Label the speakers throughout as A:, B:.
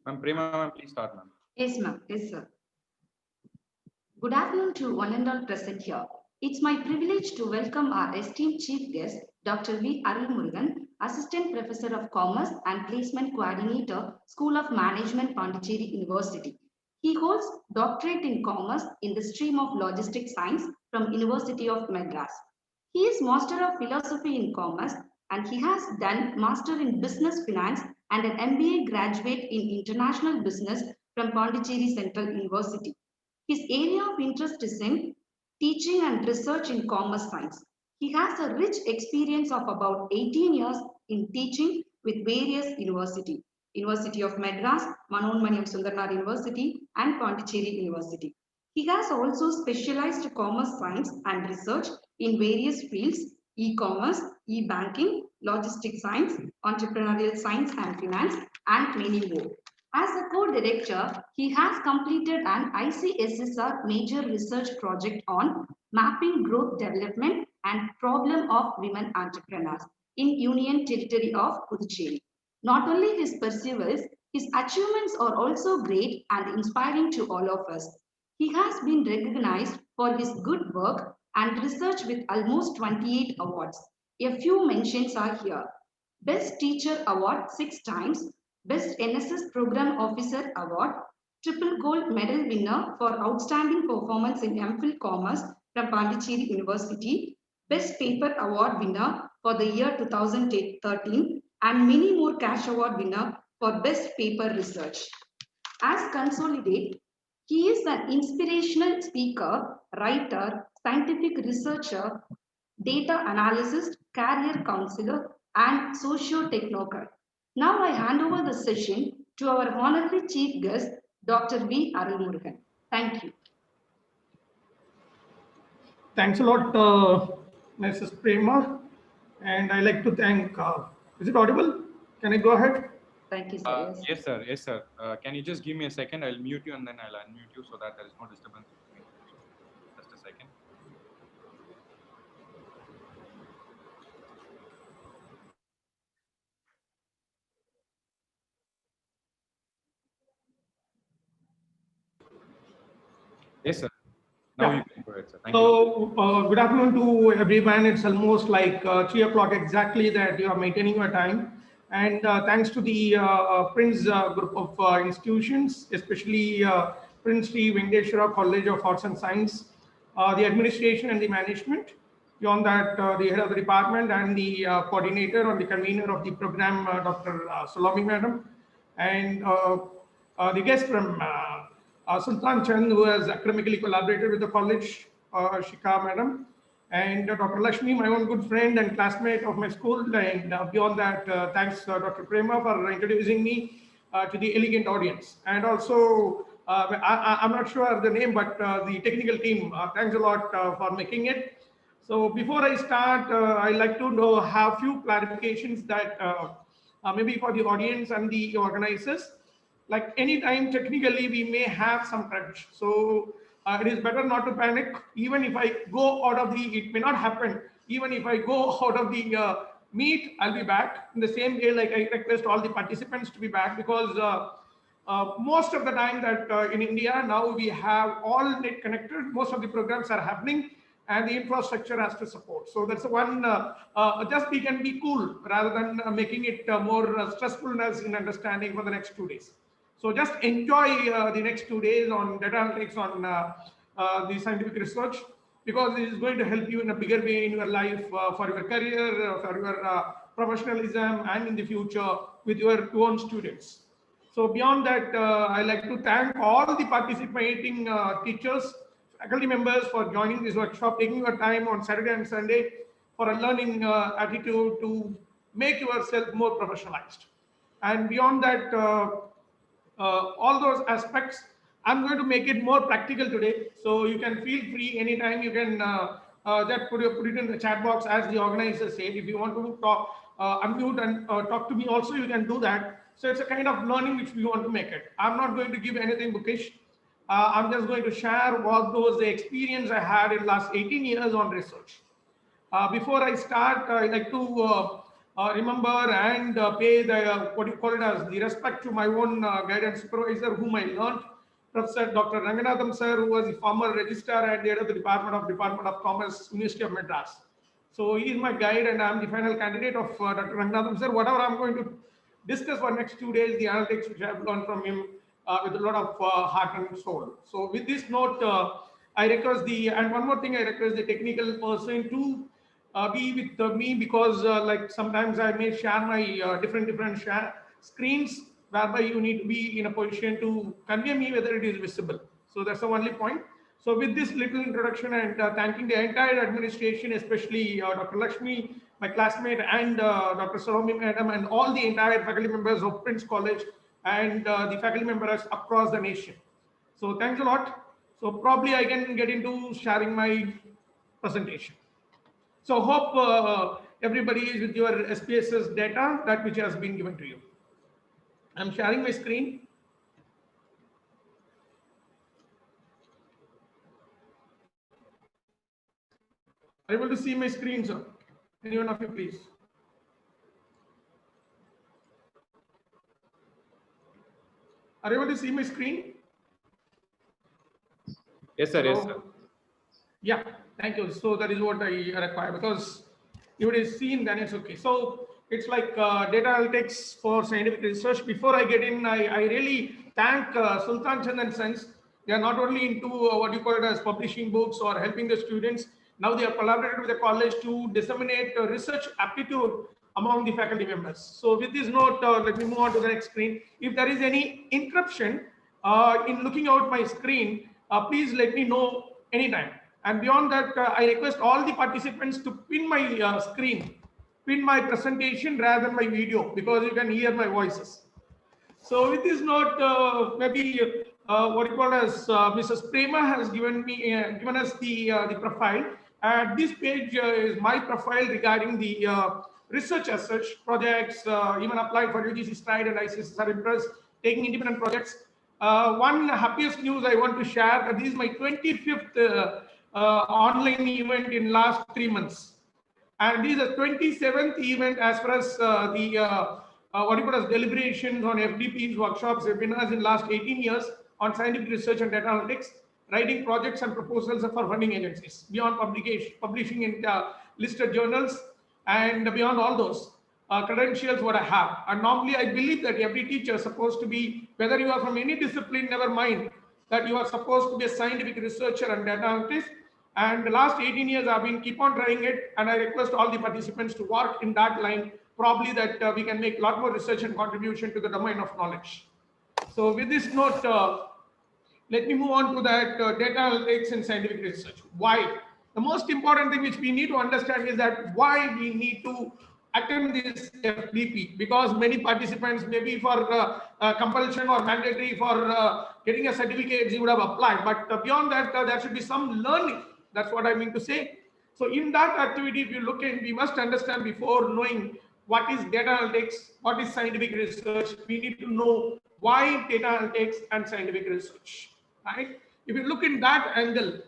A: Ma'am, Prema, ma'am, please start, ma'am.
B: Yes, ma'am. Yes, sir. Good afternoon to one and all present here. It's my privilege to welcome our esteemed chief guest, Dr. V. Arulmurugan, Assistant Professor of Commerce and Placement Coordinator, School of Management, Pondicherry University. He holds doctorate in commerce in the stream of logistics science from University of Madras. He is Master of Philosophy in Commerce and he has done Master in Business Finance and an MBA graduate in International Business from Pondicherry Central University. His area of interest is in teaching and research in commerce science. He has a rich experience of about 18 years in teaching with various universities. University of Madras, Manonmaniam Sundarnar University and Pondicherry University. He has also specialized commerce science and research in various fields, e-commerce, e-banking, logistics science, entrepreneurial science and finance, and many more. As a co-director, he has completed an ICSSR major research project on mapping growth development and problem of women entrepreneurs in Union Territory of Puducherry. Not only his pursuits, his achievements are also great and inspiring to all of us. He has been recognized for his good work and research with almost 28 awards. A few mentions are here. Best Teacher Award 6 times, Best NSS Program Officer Award, Triple Gold Medal winner for outstanding performance in MPhil Commerce from Pondicherry University, Best Paper Award winner for the year 2013, and many more cash award winner for Best Paper Research. As Consolidate, he is an inspirational speaker, writer, scientific researcher, data analyst, career counselor, and socio-technocrat. Now I hand over the session to our honorary chief guest, Dr. V. Arulmurugan. Thank you.
C: Thanks a lot, Mrs. Prema. And I like to thank, is it audible? Can I go ahead?
B: Thank you, sir.
A: Yes, sir. Yes, sir. Can you just give me a second? I'll mute you and then I'll unmute you so that there is no disturbance between you. Just a second. Yes, sir. Now you can go ahead, sir. Thank you.
C: So, good afternoon to everyone. It's almost like 3 o'clock exactly that you are maintaining your time. And thanks to the Prince group of institutions, especially Prince Sri Venkateshwara College of Arts and Science, the administration and the management. Beyond that, the head of the department and the coordinator or the convener of the program, Dr. Salami Madam, and the guest from Sultan Chand, who has academically collaborated with the college, Shika Madam, and Dr. Lakshmi, my own good friend and classmate of my school. And beyond that, thanks Dr. Prema for introducing me to the elegant audience. And also, I'm not sure the name, but the technical team, thanks a lot for making it. So before I start, I'd like to have few clarifications that maybe for the audience and the organizers. Like anytime technically we may have some crunch. So it is better not to panic. Even if I go out of the, it may not happen. Even if I go out of the meet, I'll be back. In the same way, like I request all the participants to be back because most of the time that in India now we have all net connected. Most of the programs are happening and the infrastructure has to support. So that's one, just we can be cool rather than making it more stressfulness in understanding for the next 2 days. So just enjoy the next 2 days on data analytics, on the scientific research, because it is going to help you in a bigger way in your life for your career, for your professionalism, and in the future with your own students. So beyond that, I like to thank all the participating teachers, faculty members for joining this workshop, taking your time on Saturday and Sunday for a learning attitude to make yourself more professionalized. And beyond that, all those aspects, I'm going to make it more practical today. So you can feel free anytime. You can just put it in the chat box as the organizers say. If you want to talk, unmute and talk to me also, you can do that. So it's a kind of learning which we want to make it. I'm not going to give anything bookish. I'm just going to share what those experience I had in last 18 years on research. Before I start, I like to remember and pay the what you call it as the respect to my own guidance supervisor, whom I learned, Professor Dr. Ranganatham sir, who was the former registrar and head of the Department of Commerce, University of Madras. So he is my guide, and I am the final candidate of Dr. Ranganatham sir. Whatever I am going to discuss for next 2 days, the analytics which I have learned from him with a lot of heart and soul. So with this note, I request and one more thing, I request the technical person to be with me, because like sometimes I may share my different share screens, whereby you need to be in a position to convey me whether it is visible. So that's the only point. So with this little introduction, and thanking the entire administration, especially Dr. Lakshmi, my classmate, and Dr. Salomi Madam, and all the entire faculty members of Prince College, and the faculty members across the nation. So thanks a lot. So probably I can get into sharing my presentation. So hope everybody is with your SPSS data, that which has been given to you. I'm sharing my screen. Are you able to see my screen, sir? Anyone of you, please? Are you able to see my screen?
A: Yes, sir.
C: Hello?
A: Yes, sir.
C: Yeah, thank you. So that is what I require, because if it is seen, then it's okay. So it's like data analytics for scientific research. Before I get in, I really thank Sultan Chand and Sons. They are not only into what you call it as publishing books or helping the students. Now they have collaborated with the college to disseminate research aptitude among the faculty members. So with this note, let me move on to the next screen. If there is any interruption in looking out my screen, please let me know anytime. And beyond that, I request all the participants to pin my screen, pin my presentation rather than my video, because you can hear my voices. So with this note, maybe what you call as Mrs. Prema has given us the profile. This page is my profile regarding the research as such, projects, even applied for UGC Stride and ICSR Impress, taking independent projects. One happiest news I want to share, this is my 25th online event in last 3 months. And this is the 27th event as far as the what you call as deliberations on FDP's workshops, webinars in last 18 years on scientific research and data analytics, writing projects and proposals for funding agencies, beyond publishing in listed journals, and beyond all those credentials what I have. And normally I believe that every teacher is supposed to be, whether you are from any discipline, never mind, that you are supposed to be a scientific researcher and data analyst. And the last 18 years I've been keep on trying it, and I request all the participants to work in that line, probably that we can make a lot more research and contribution to the domain of knowledge. So with this note, let me move on to that data analytics and scientific research. Why? The most important thing which we need to understand is that why we need to attend this FDP, because many participants, maybe for compulsion or mandatory for getting a certificate, you would have applied. But beyond that, there should be some learning. That's what I mean to say. So in that activity, if you look in, we must understand before knowing what is data analytics, what is scientific research, we need to know why data analytics and scientific research, right? If you look in that angle,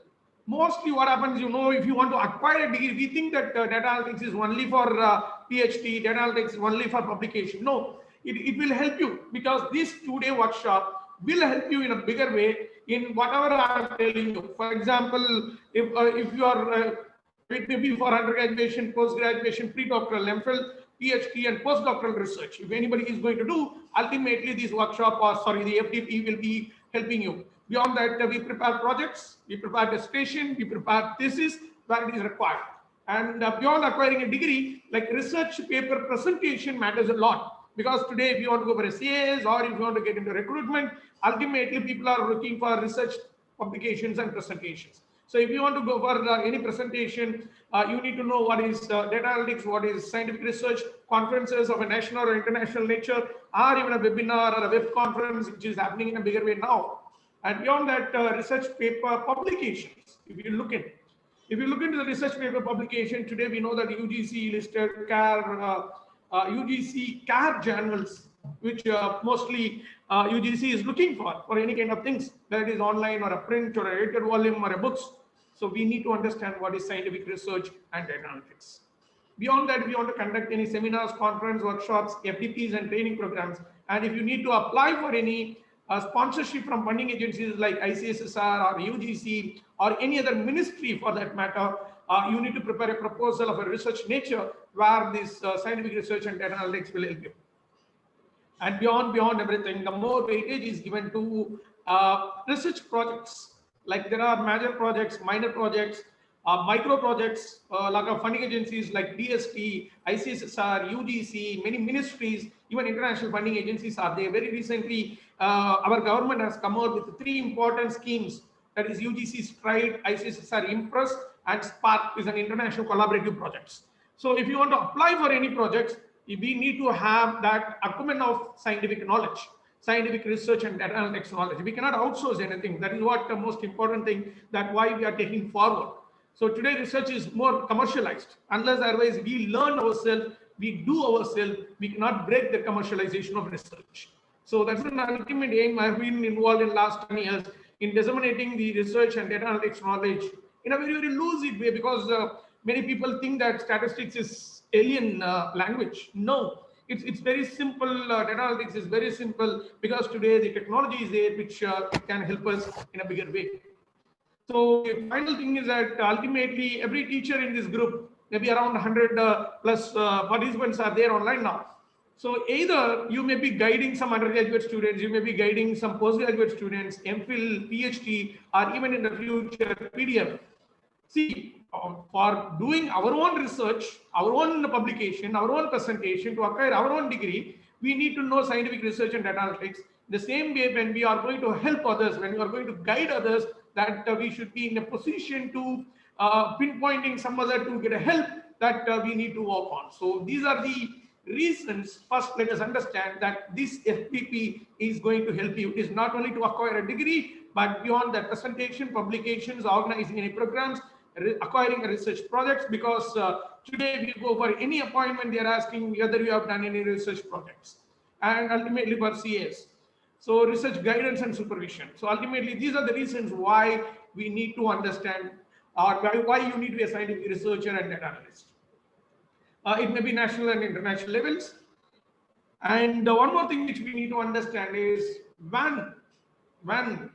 C: mostly what happens, if you want to acquire a degree, we think that data analytics is only for PhD, data analytics is only for publication. No, it will help you, because this 2-day workshop will help you in a bigger way in whatever I'm telling you. For example, if you are, it may be for undergraduation, post-graduation, pre-doctoral, MPhil, PhD, and postdoctoral research. If anybody is going to do, ultimately this workshop, the FDP will be helping you. Beyond that, we prepare projects, we prepare dissertation, we prepare thesis where it is required. And beyond acquiring a degree, like research paper presentation matters a lot, because today if you want to go for SAs or if you want to get into recruitment, ultimately people are looking for research publications and presentations. So if you want to go for any presentation, you need to know what is data analytics, what is scientific research, conferences of a national or international nature, or even a webinar or a web conference, which is happening in a bigger way now. And beyond that, research paper publications, if you look into the research paper publication, today we know that UGC listed UGC CAR journals, which mostly UGC is looking for any kind of things, whether it is online or a print or a edited volume or a books. So we need to understand what is scientific research and data analytics. Beyond that, we want to conduct any seminars, conference, workshops, FDPs, and training programs. And if you need to apply for any sponsorship from funding agencies like ICSSR or UGC or any other ministry for that matter, you need to prepare a proposal of a research nature where this scientific research and data analytics will help you. And beyond everything, the more weightage is given to research projects. Like there are major projects, minor projects, micro projects, like funding agencies like DST, ICSSR, UGC, many ministries, even international funding agencies are there. Very recently, our government has come out with 3 important schemes. That is UGC Stride, ICSSR Impress, and Spark is an international collaborative projects. So if you want to apply for any projects, we need to have that acumen of scientific knowledge, scientific research and data analytics knowledge. We cannot outsource anything. That is what the most important thing, that why we are taking forward. So today research is more commercialized. Unless otherwise we learn ourselves, we do ourselves, we cannot break the commercialization of research. So that's an ultimate aim. I've been involved in last 10 years in disseminating the research and data analytics knowledge in a very, very loose way, because many people think that statistics is alien language. No, it's very simple. Data analytics is very simple because today the technology is there which can help us in a bigger way. So the final thing is that ultimately every teacher in this group, maybe around 100 plus participants are there online now. So either you may be guiding some undergraduate students, you may be guiding some postgraduate students, MPhil, PhD, or even in the future PDF. See, for doing our own research, our own publication, our own presentation, to acquire our own degree, we need to know scientific research and data analytics. The same way, when we are going to help others, when we are going to guide others, that we should be in a position to pinpointing some other to get a help that we need to work on. So these are the reasons. First, let us understand that this FDP is going to help you. It is not only to acquire a degree, but beyond that, presentation, publications, organizing any programs, acquiring a research projects, because today we go for any appointment, they are asking whether you have done any research projects, and ultimately for CS. So research guidance and supervision. So ultimately, these are the reasons why we need to understand, or why you need to be a scientific researcher and data analyst. It may be national and international levels. And one more thing which we need to understand is when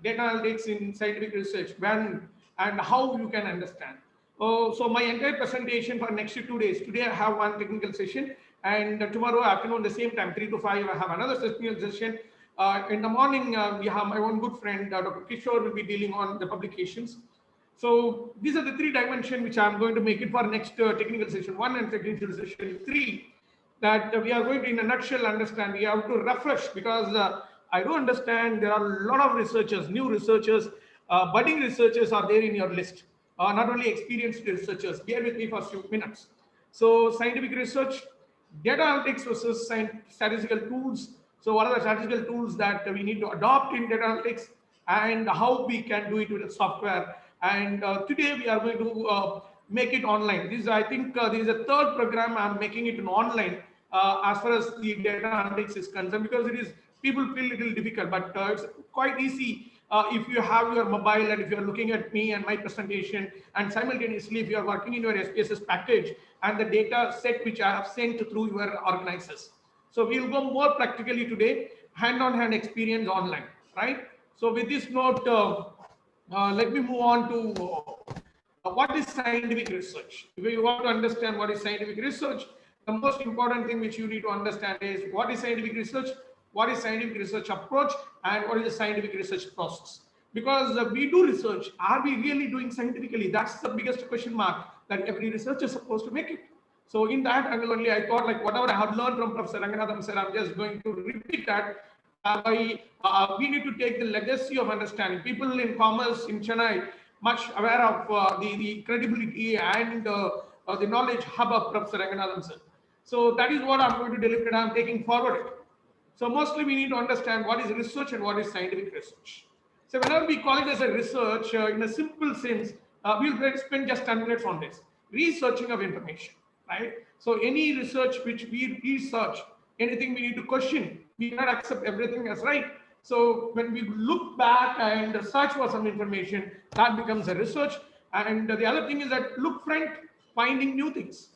C: data analytics in scientific research, when and how you can understand. So my entire presentation for next 2 days. Today I have one technical session, and tomorrow afternoon the same time 3 to 5 I have another technical session. In the morning we have my own good friend Dr. Kishore will be dealing on the publications. So these are the 3 dimensions which I'm going to make it for next technical session 1 and technical session 3. That we are going to, in a nutshell, understand. We have to refresh, because I do understand there are a lot of researchers, new researchers, budding researchers are there in your list. Not only experienced researchers. Bear with me for a few minutes. So scientific research, data analytics versus statistical tools. So what are the statistical tools that we need to adopt in data analytics, and how we can do it with the software. And today we are going to make it online. This is, I think, this is a 3rd program I'm making it online as far as the data analytics is concerned, because it is, people feel a little difficult, but it's quite easy if you have your mobile and if you're looking at me and my presentation, and simultaneously if you're working in your SPSS package and the data set which I have sent through your organizers. So we'll go more practically today, hand-on-hand experience online, right? So with this note, let me move on to what is scientific research. If you want to understand what is scientific research, the most important thing which you need to understand is what is scientific research, what is scientific research approach, and what is the scientific research process. Because we do research, are we really doing scientifically? That's the biggest question mark that every researcher is supposed to make it. So in that angle only, I thought, like, whatever I have learned from Professor Ranganathan sir, I'm just going to repeat that. We need to take the legacy of understanding. People in commerce in Chennai much aware of the credibility and the knowledge hub of Professor Ranganathan sir. So that is what I'm going to deliver, and I'm taking forward it. So mostly we need to understand what is research and what is scientific research. So whenever we call it as a research, in a simple sense, we'll spend just 10 minutes on this. Researching of information, right? So any research which we research, anything we need to question, we cannot accept everything as right. So when we look back and search for some information, that becomes a research. And the other thing is that look front, finding new things.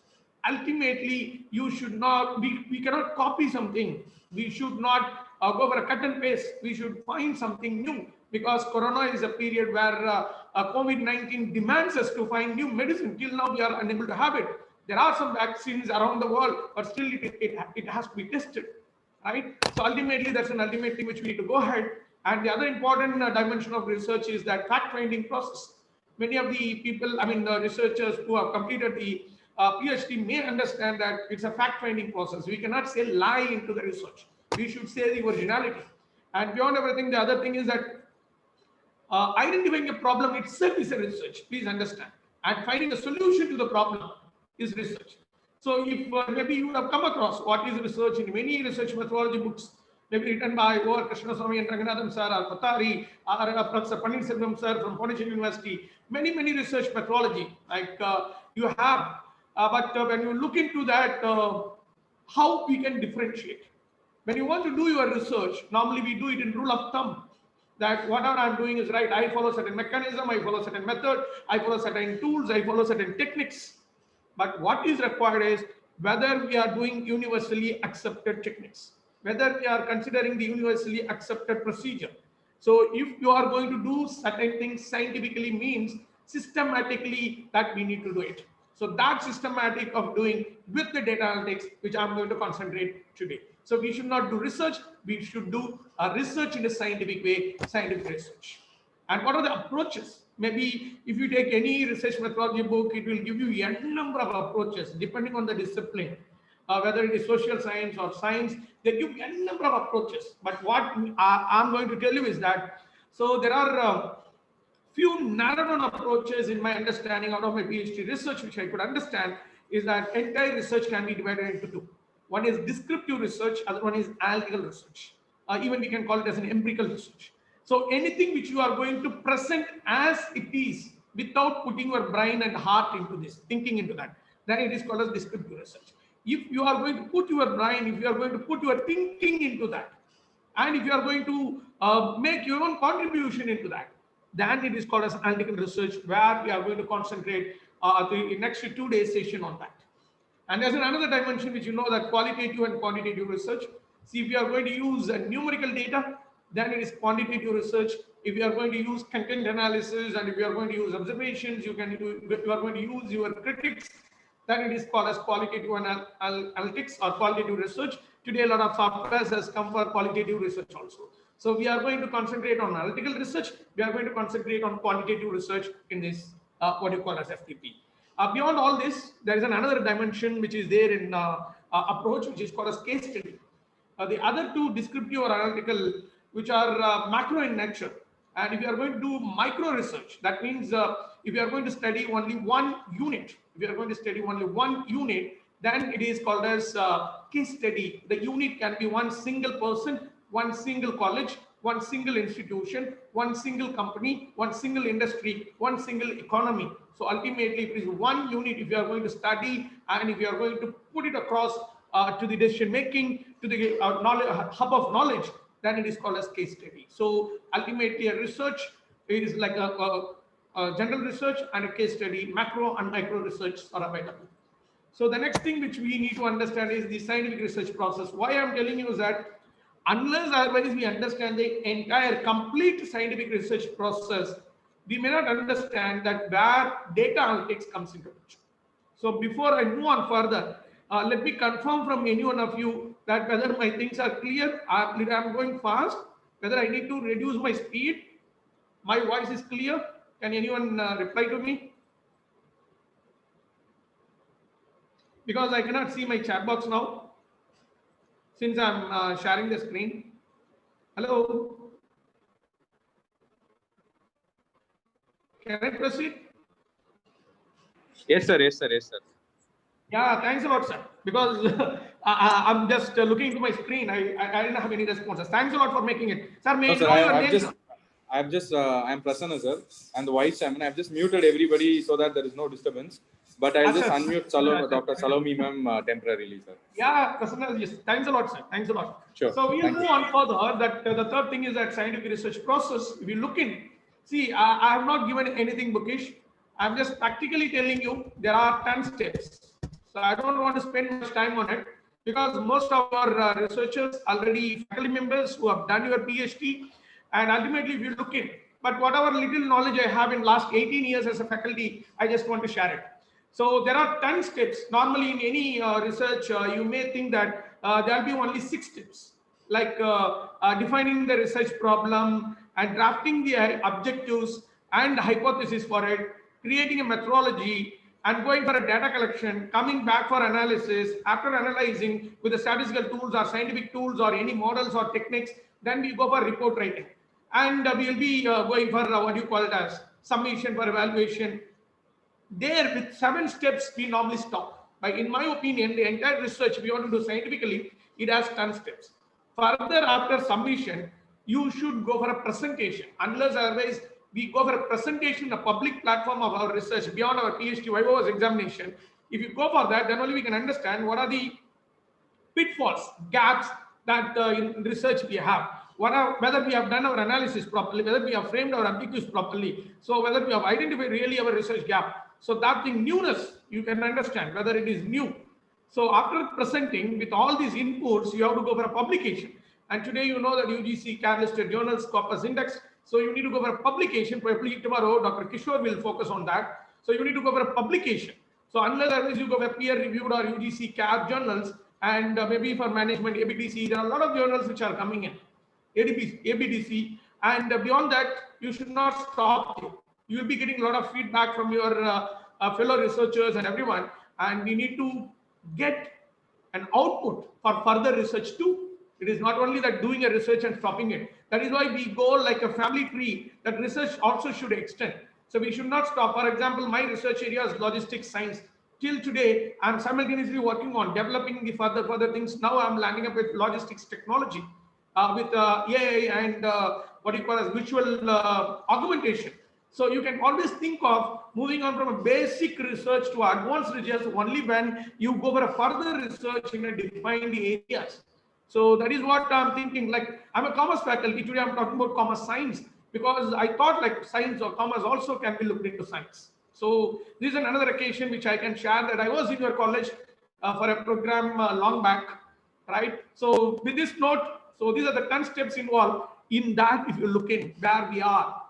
C: ultimately you should not, we cannot copy something. We should not go for a cut and paste. We should find something new, because Corona is a period where COVID-19 demands us to find new medicine. Till now, we are unable to have it. There are some vaccines around the world, but still it has to be tested, right? So ultimately, that's an ultimate thing which we need to go ahead. And the other important dimension of research is that fact-finding process. Many of the people, I mean, the researchers who have completed the PhD may understand that it's a fact-finding process. We cannot say lie into the research. We should say the originality. And beyond everything, the other thing is that identifying a problem itself is a research, please understand. And finding a solution to the problem is research. So if maybe you have come across what is research in many research methodology books, maybe written by O.R. Krishnaswamy and Ranganathan sir, or Patari, or Professor Panneerselvam sir from Pondicherry University, many research methodology like you have, but when you look into that, how we can differentiate. When you want to do your research, normally we do it in rule of thumb, that whatever I'm doing is right. I follow certain mechanism, I follow certain method, I follow certain tools, I follow certain techniques. But what is required is whether we are doing universally accepted techniques, whether we are considering the universally accepted procedure. So if you are going to do certain things scientifically means systematically that we need to do it. So that systematic of doing with the data analytics, which I'm going to concentrate today. So we should not do research, we should do a research in a scientific way, scientific research. And what are the approaches? Maybe if you take any research methodology book, it will give you a number of approaches depending on the discipline, whether it is social science or science, they give a number of approaches. But what I'm going to tell you is that, so there are few narrow approaches in my understanding out of my PhD research, which I could understand, is that entire research can be divided into two. One is descriptive research, other one is analytical research. Even we can call it as an empirical research. So anything which you are going to present as it is without putting your brain and heart into this, thinking into that, then it is called as descriptive research. If you are going to put your brain, if you are going to put your thinking into that, and if you are going to make your own contribution into that, then it is called as analytical research, where we are going to concentrate the next 2 days session on that. And there's another dimension which you know, that qualitative and quantitative research. See, if you are going to use numerical data, then it is quantitative research. If you are going to use content analysis, and if you are going to use observations, you are going to use your critics, then it is called as qualitative analytics or qualitative research. Today, a lot of software has come for qualitative research also. So we are going to concentrate on analytical research. We are going to concentrate on quantitative research in this, what you call as FDP. Beyond all this, there is another dimension which is there in approach, which is called as case study. The other two, descriptive or analytical, which are macro in nature. And if you are going to do micro research, that means if you are going to study only one unit, then it is called as case study. The unit can be one single person, one single college, one single institution, one single company, one single industry, one single economy. So ultimately, it is one unit if you are going to study, and if you are going to put it across to the decision making, to the hub of knowledge, then it is called as case study. So ultimately, a research is like a general research and a case study. Macro and micro research are available. So the next thing which we need to understand is the scientific research process. Why I'm telling you is that unless otherwise we understand the entire complete scientific research process, we may not understand that where data analytics comes into picture. So before I move on further, let me confirm from any one of you that whether my things are clear, I'm going fast, whether I need to reduce my speed, my voice is clear. Can anyone reply to me? Because I cannot see my chat box now, since I'm sharing the screen. Hello? Can I proceed?
A: Yes, sir. Yes, sir. Yes, sir.
C: Yeah, thanks a lot, sir. Because I'm just looking to my screen. I didn't have any responses. Thanks a lot for making it. Sir, may
A: No, sir, I'm Prasanna, sir. I'm the vice chairman. I've just muted everybody so that there is no disturbance. But I'll just unmute Dr. Salomi ma'am temporarily, sir.
C: Yeah, Prasanna, yes. Thanks a lot, sir. Thanks a lot.
A: Sure.
C: So we'll move on further. That the third thing is that scientific research process. If you look in, see, I have not given anything bookish. I'm just practically telling you there are 10 steps. So I don't want to spend much time on it because most of our researchers already faculty members who have done your PhD, and ultimately if you look in, but whatever little knowledge I have in last 18 years as a faculty, I just want to share it. So there are 10 steps. Normally in any research, you may think that there will be only 6 steps, like defining the research problem and drafting the objectives and hypothesis for it, creating a methodology, and going for a data collection, coming back for analysis. After analyzing with the statistical tools or scientific tools or any models or techniques, then we go for report writing. And we will be going for what you call it as summation for evaluation. There, with 7 steps, we normally stop. But in my opinion, the entire research we want to do scientifically, it has 10 steps. Further, after submission, you should go for a presentation. Unless otherwise, we go for a presentation, a public platform of our research beyond our PhD Viva's examination. If you go for that, then only we can understand what are the pitfalls, gaps that in research we have. Whether we have done our analysis properly, whether we have framed our objectives properly, so whether we have identified really our research gap. So that thing, newness, you can understand whether it is new. So after presenting with all these inputs, you have to go for a publication. And today you know that UGC can listed journals, corpus index. So you need to go for a publication. Probably tomorrow, Dr. Kishore will focus on that. So you need to go for a publication. So unless otherwise you go for peer-reviewed or UGC CAR journals, and maybe for management, ABDC, there are a lot of journals which are coming in, ABDC, and beyond that, you should not stop here. You will be getting a lot of feedback from your fellow researchers and everyone, and we need to get an output for further research too. It is not only that doing a research and stopping it. That is why we go like a family tree, that research also should extend. So we should not stop. For example, my research area is logistics science. Till today, I'm simultaneously working on developing the further things. Now I'm landing up with logistics technology, with AI and what you call as visual augmentation. So you can always think of moving on from a basic research to advanced research only when you go for a further research in a defined areas. So that is what I'm thinking. Like, I'm a commerce faculty. Today I'm talking about commerce science because I thought like science or commerce also can be looked into science. So this is another occasion which I can share that I was in your college for a program long back, right? So with this note, so these are the 10 steps involved. In that, if you look in where we are,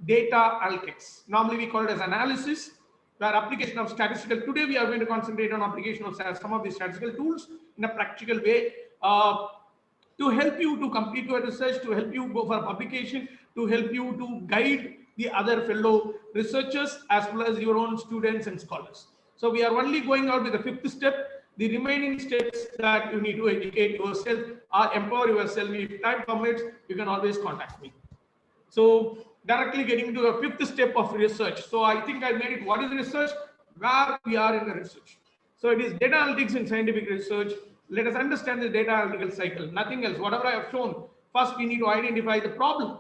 C: data analytics. Normally we call it as analysis, where application of statistical. Today we are going to concentrate on application of some of the statistical tools in a practical way to help you to complete your research, to help you go for publication, to help you to guide the other fellow researchers as well as your own students and scholars. So we are only going out with the 5th step. The remaining steps that you need to educate yourself or empower yourself. If time permits, you can always contact me. So directly getting to the 5th step of research. So I think I made it. What is research? Where we are in the research. So it is data analytics in scientific research. Let us understand the data analytical cycle. Nothing else. Whatever I have shown. First, we need to identify the problem.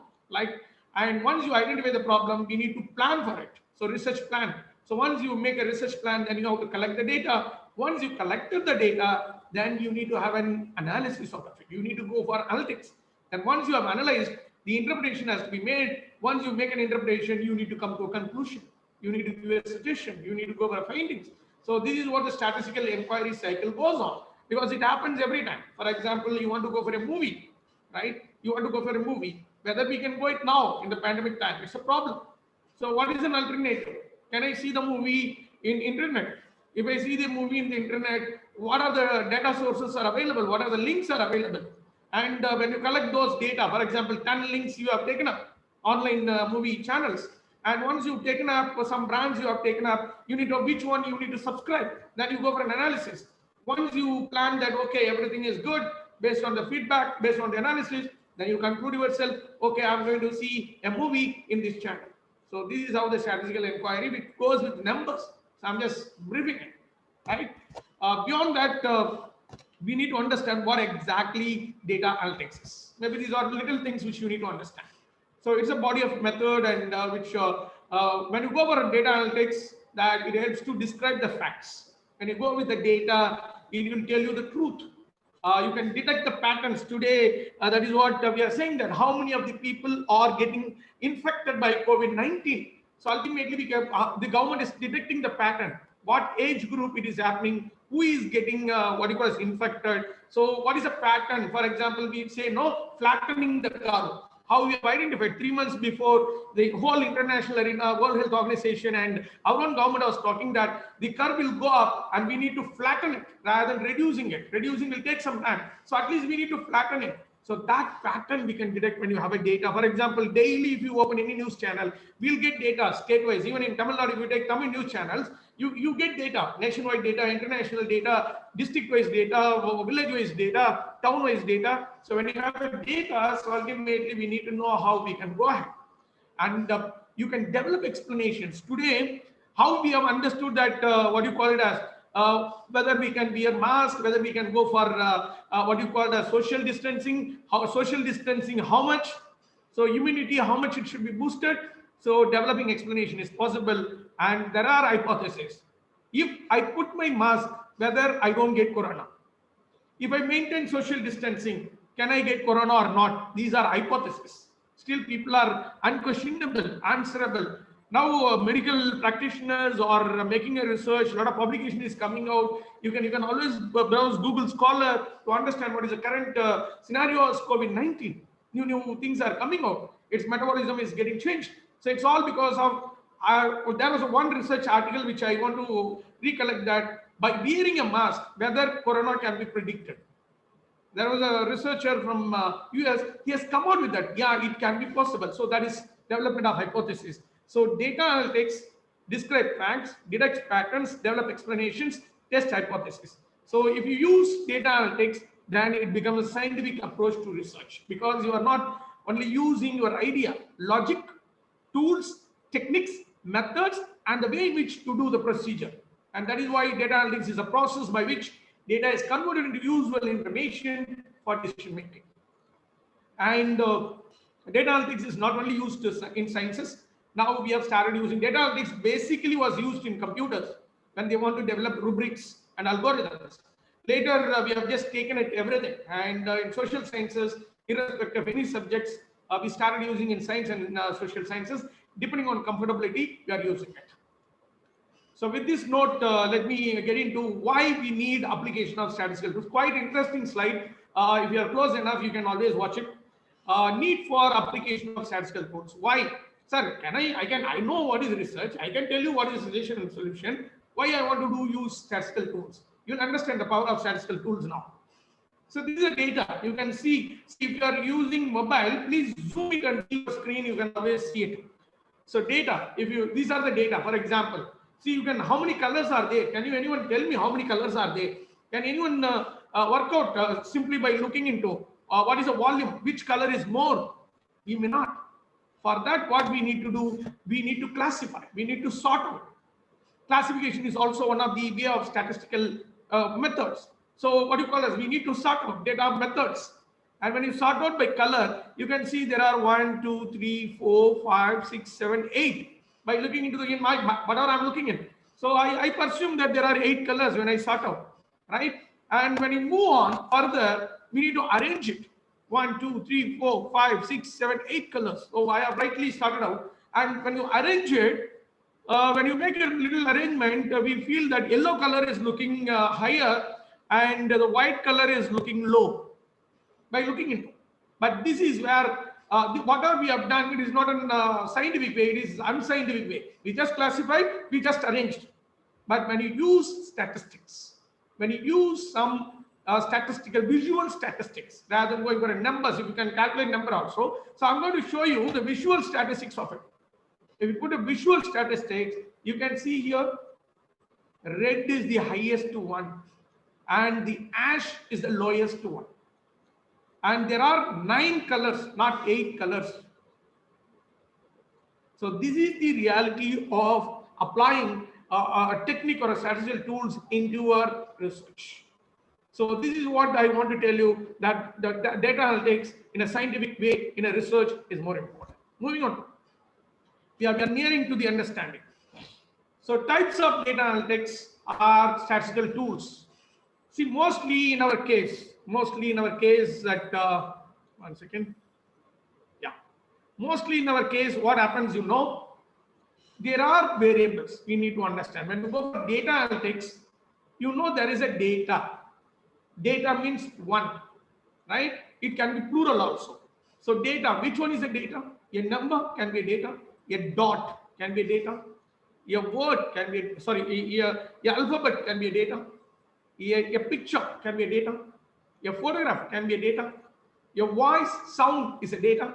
C: And once you identify the problem, we need to plan for it. So research plan. So once you make a research plan, then you have to collect the data. Once you collected the data, then you need to have an analysis of it. You need to go for analytics. And once you have analyzed, the interpretation has to be made. Once you make an interpretation, you need to come to a conclusion. You need to give a suggestion. You need to go for findings. So this is what the statistical inquiry cycle goes on, because it happens every time. For example, you want to go for a movie, right? You want to go for a movie. Whether we can go it now in the pandemic time, it's a problem. So what is an alternative? Can I see the movie in internet? If I see the movie in the internet, what are the data sources are available? What are the links are available? And when you collect those data, for example, 10 links you have taken up, online movie channels. And once you've taken up for some brands you have taken up, you need to know which one you need to subscribe. Then you go for an analysis. Once you plan that, okay, everything is good, based on the feedback, based on the analysis, then you conclude yourself, okay, I'm going to see a movie in this channel. So this is how the statistical inquiry, which goes with numbers. So I'm just briefing it, right? Beyond that, we need to understand what exactly data analytics is. Maybe these are little things which you need to understand. So it's a body of method, and which when you go for data analytics, that it helps to describe the facts. When you go with the data, it will tell you the truth. You can detect the patterns today. That is what we are saying, that how many of the people are getting infected by COVID-19. So ultimately, the government is detecting the pattern. what age group it is happening, who is getting what you call as infected. So what is a pattern? For example, we say no flattening the curve. How we have identified 3 months before, the whole international arena, World Health Organization and our own government was talking that the curve will go up and we need to flatten it rather than reducing it. Reducing will take some time. So at least we need to flatten it. So that pattern we can detect when you have a data. For example, daily if you open any news channel, we'll get data state-wise. Even in Tamil Nadu, if you take Tamil news channels, you get data, nationwide data, international data, district-wise data, village-wise data, town-wise data. So when you have a data, so ultimately we need to know how we can go ahead. And you can develop explanations. Today, how we have understood that, what you call it as, whether we can wear mask, whether we can go for what you call the social distancing, how much, so immunity, how much it should be boosted. So developing explanation is possible, and there are hypotheses. If I put my mask, whether I don't get corona. If I maintain social distancing, can I get corona or not? These are hypotheses. Still, people are unquestionable, answerable. Now, medical practitioners are making a research. A lot of publication is coming out. You can always browse Google Scholar to understand what is the current scenario of COVID-19. New things are coming out. Its metabolism is getting changed. So it's all because of. There was one research article which I want to recollect, that by wearing a mask, whether corona can be predicted. There was a researcher from US, he has come out with that. Yeah, it can be possible. So that is development of hypothesis. So data analytics describe facts, detect patterns, develop explanations, test hypothesis. So if you use data analytics, then it becomes a scientific approach to research, because you are not only using your idea, logic, tools, techniques, methods, and the way in which to do the procedure. And that is why data analytics is a process by which data is converted into usable information for decision making. And data analytics is not only used in sciences. Now we have started using data analytics. Basically was used in computers when they want to develop rubrics and algorithms. Later we have just taken it everything, and in social sciences, irrespective of any subjects, we started using in science and social sciences. Depending on comfortability, we are using it. So with this note, let me get into why we need application of statistical tools. Quite interesting slide. If you are close enough, you can always watch it. Need for application of statistical tools. Why? Sir, I know what is research. I can tell you what is suggestion and solution. Why I want to use statistical tools? You'll understand the power of statistical tools now. So this is the data. You can see if you are using mobile, please zoom it and see your screen. You can always see it. So data, these are the data. For example, see, how many colors are there? Can anyone tell me how many colors are there? Can anyone work out simply by looking into what is the volume? Which color is more? We may not. For that, what we need to do, we need to classify. We need to sort out. Classification is also one of the way of statistical methods. So what you call as, we need to sort out data methods. And when you sort out by color, you can see there are 1, 2, 3, 4, 5, 6, 7, 8. By looking into whatever I'm looking in. So I presume that there are 8 colors when I sort out, right? And when you move on further, we need to arrange it. 1, 2, 3, 4, 5, 6, 7, 8 colors. So I have rightly started out. And when you arrange it, when you make a little arrangement, we feel that yellow color is looking higher and the white color is looking low by looking into. But this is where whatever we have done, it is not a scientific way, it is unscientific way. We just classified, we just arranged. But when you use statistics, when you use some statistical, visual statistics, rather than going for numbers, if you can calculate number also. So I'm going to show you the visual statistics of it. If you put a visual statistics, you can see here, red is the highest one and the ash is the lowest one. And there are 9 colors, not 8 colors. So this is the reality of applying a technique or a statistical tools into your research. So this is what I want to tell you, that the data analytics in a scientific way in a research is more important. Moving on. We are nearing to the understanding. So types of data analytics are statistical tools. See, mostly in our case that, one second. Yeah. Mostly in our case, what happens, there are variables we need to understand. When we go for data analytics, you know there is a data. Data means one, right? It can be plural also. So data, which one is the data? A number can be a data, a dot can be a data, a word can be, a alphabet can be a data, a picture can be a data, a photograph can be a data, a voice sound is a data,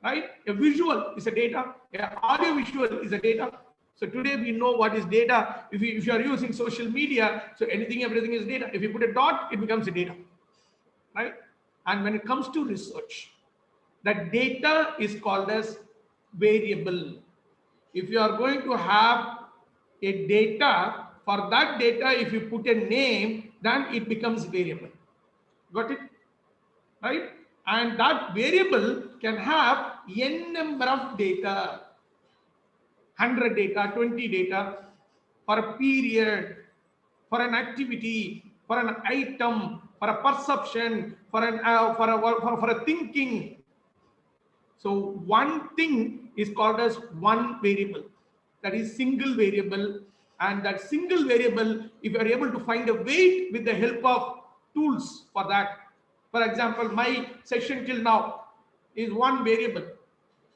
C: right? A visual is a data, a audio visual is a data. So today we know what is data. If you are using social media, so anything, everything is data. If you put a dot, it becomes a data, right? And when it comes to research, that data is called as variable. If you are going to have a data, for that data, if you put a name, then it becomes variable. Got it? Right? And that variable can have n number of data, 100 data, 20 data, for a period, for an activity, for an item, for a perception, for a thinking. So one thing is called as one variable, that is single variable. And that single variable, if you are able to find a weight with the help of tools for that, for example, my session till now is one variable.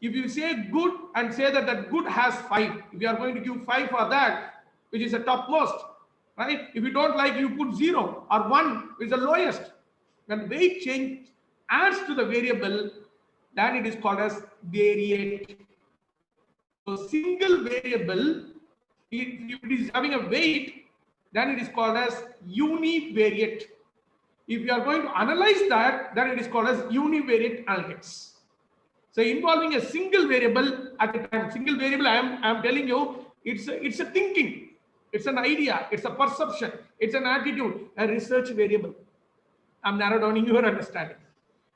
C: If you say good and say that that good has 5, if you are going to give 5 for that, which is the topmost, right? If you don't like, you put 0 or 1, which is the lowest. When weight change adds to the variable, then it is called as variate. So single variable, if it is having a weight, then it is called as univariate. If you are going to analyze that, then it is called as univariate analytics. So involving a single variable at a time. Single variable, I am telling you, it's a thinking, it's an idea, it's a perception, it's an attitude, a research variable. I'm narrow downing your understanding.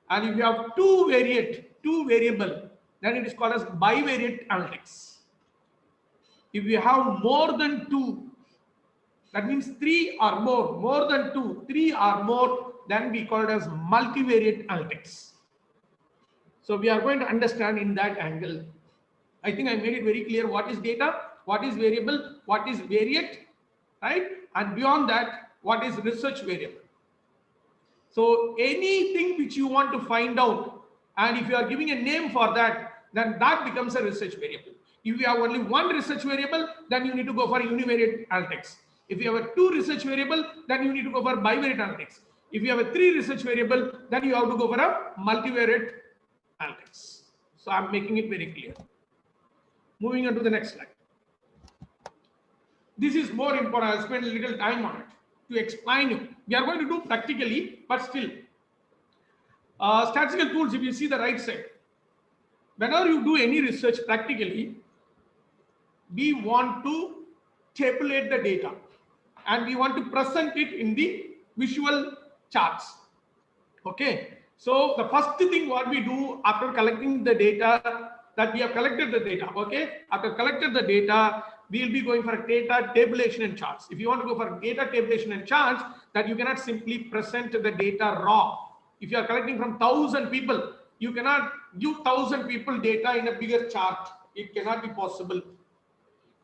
C: And if you have two variable, then it is called as bivariate analytics. If you have more than 2, that means 3 or more than 2, 3 or more, then we call it as multivariate analytics. So we are going to understand in that angle. I think I made it very clear what is data, what is variable, what is variate, right? And beyond that, what is research variable. So anything which you want to find out, and if you are giving a name for that, then that becomes a research variable. If you have only one research variable, then you need to go for univariate analytics. If you have a 2 research variable, then you need to go for bivariate analytics. If you have a 3 research variable, then you have to go for a multivariate analytics. So I'm making it very clear. Moving on to the next slide. This is more important. I'll spend a little time on it to explain you. We are going to do practically, but still. Statistical tools, if you see the right side, whenever you do any research practically, we want to tabulate the data and we want to present it in the visual charts. Okay. So the first thing what we do after collecting the data, that we have collected the data, okay? After collected the data, we will be going for data tabulation and charts. If you want to go for data tabulation and charts, that you cannot simply present the data raw. If you are collecting from 1,000 people, you cannot give 1,000 people data in a bigger chart. It cannot be possible.